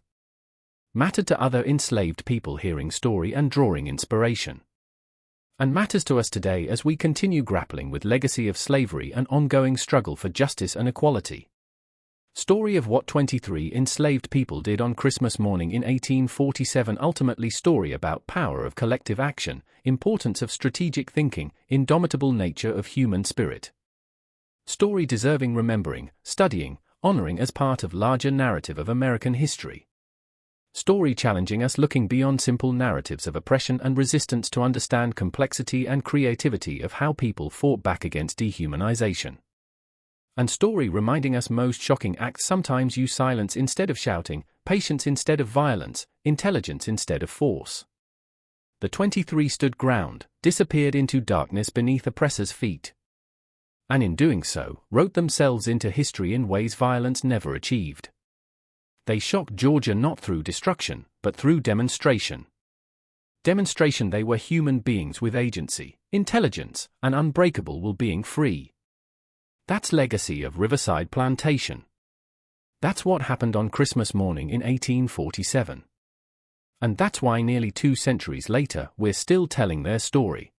Mattered to other enslaved people hearing story and drawing inspiration. And matters to us today as we continue grappling with legacy of slavery and ongoing struggle for justice and equality. Story of what 23 enslaved people did on Christmas morning in 1847. Ultimately story about power of collective action, importance of strategic thinking, indomitable nature of human spirit. Story deserving remembering, studying, honoring as part of larger narrative of American history. Story challenging us looking beyond simple narratives of oppression and resistance to understand complexity and creativity of how people fought back against dehumanization. And story reminding us most shocking acts sometimes use silence instead of shouting, patience instead of violence, intelligence instead of force. The 23 stood ground, disappeared into darkness beneath oppressors' feet. And in doing so, wrote themselves into history in ways violence never achieved. They shocked Georgia not through destruction, but through demonstration. Demonstration they were human beings with agency, intelligence, and unbreakable will being free. That's legacy of Riverside Plantation. That's what happened on Christmas morning in 1847. And that's why nearly 2 centuries later we're still telling their story.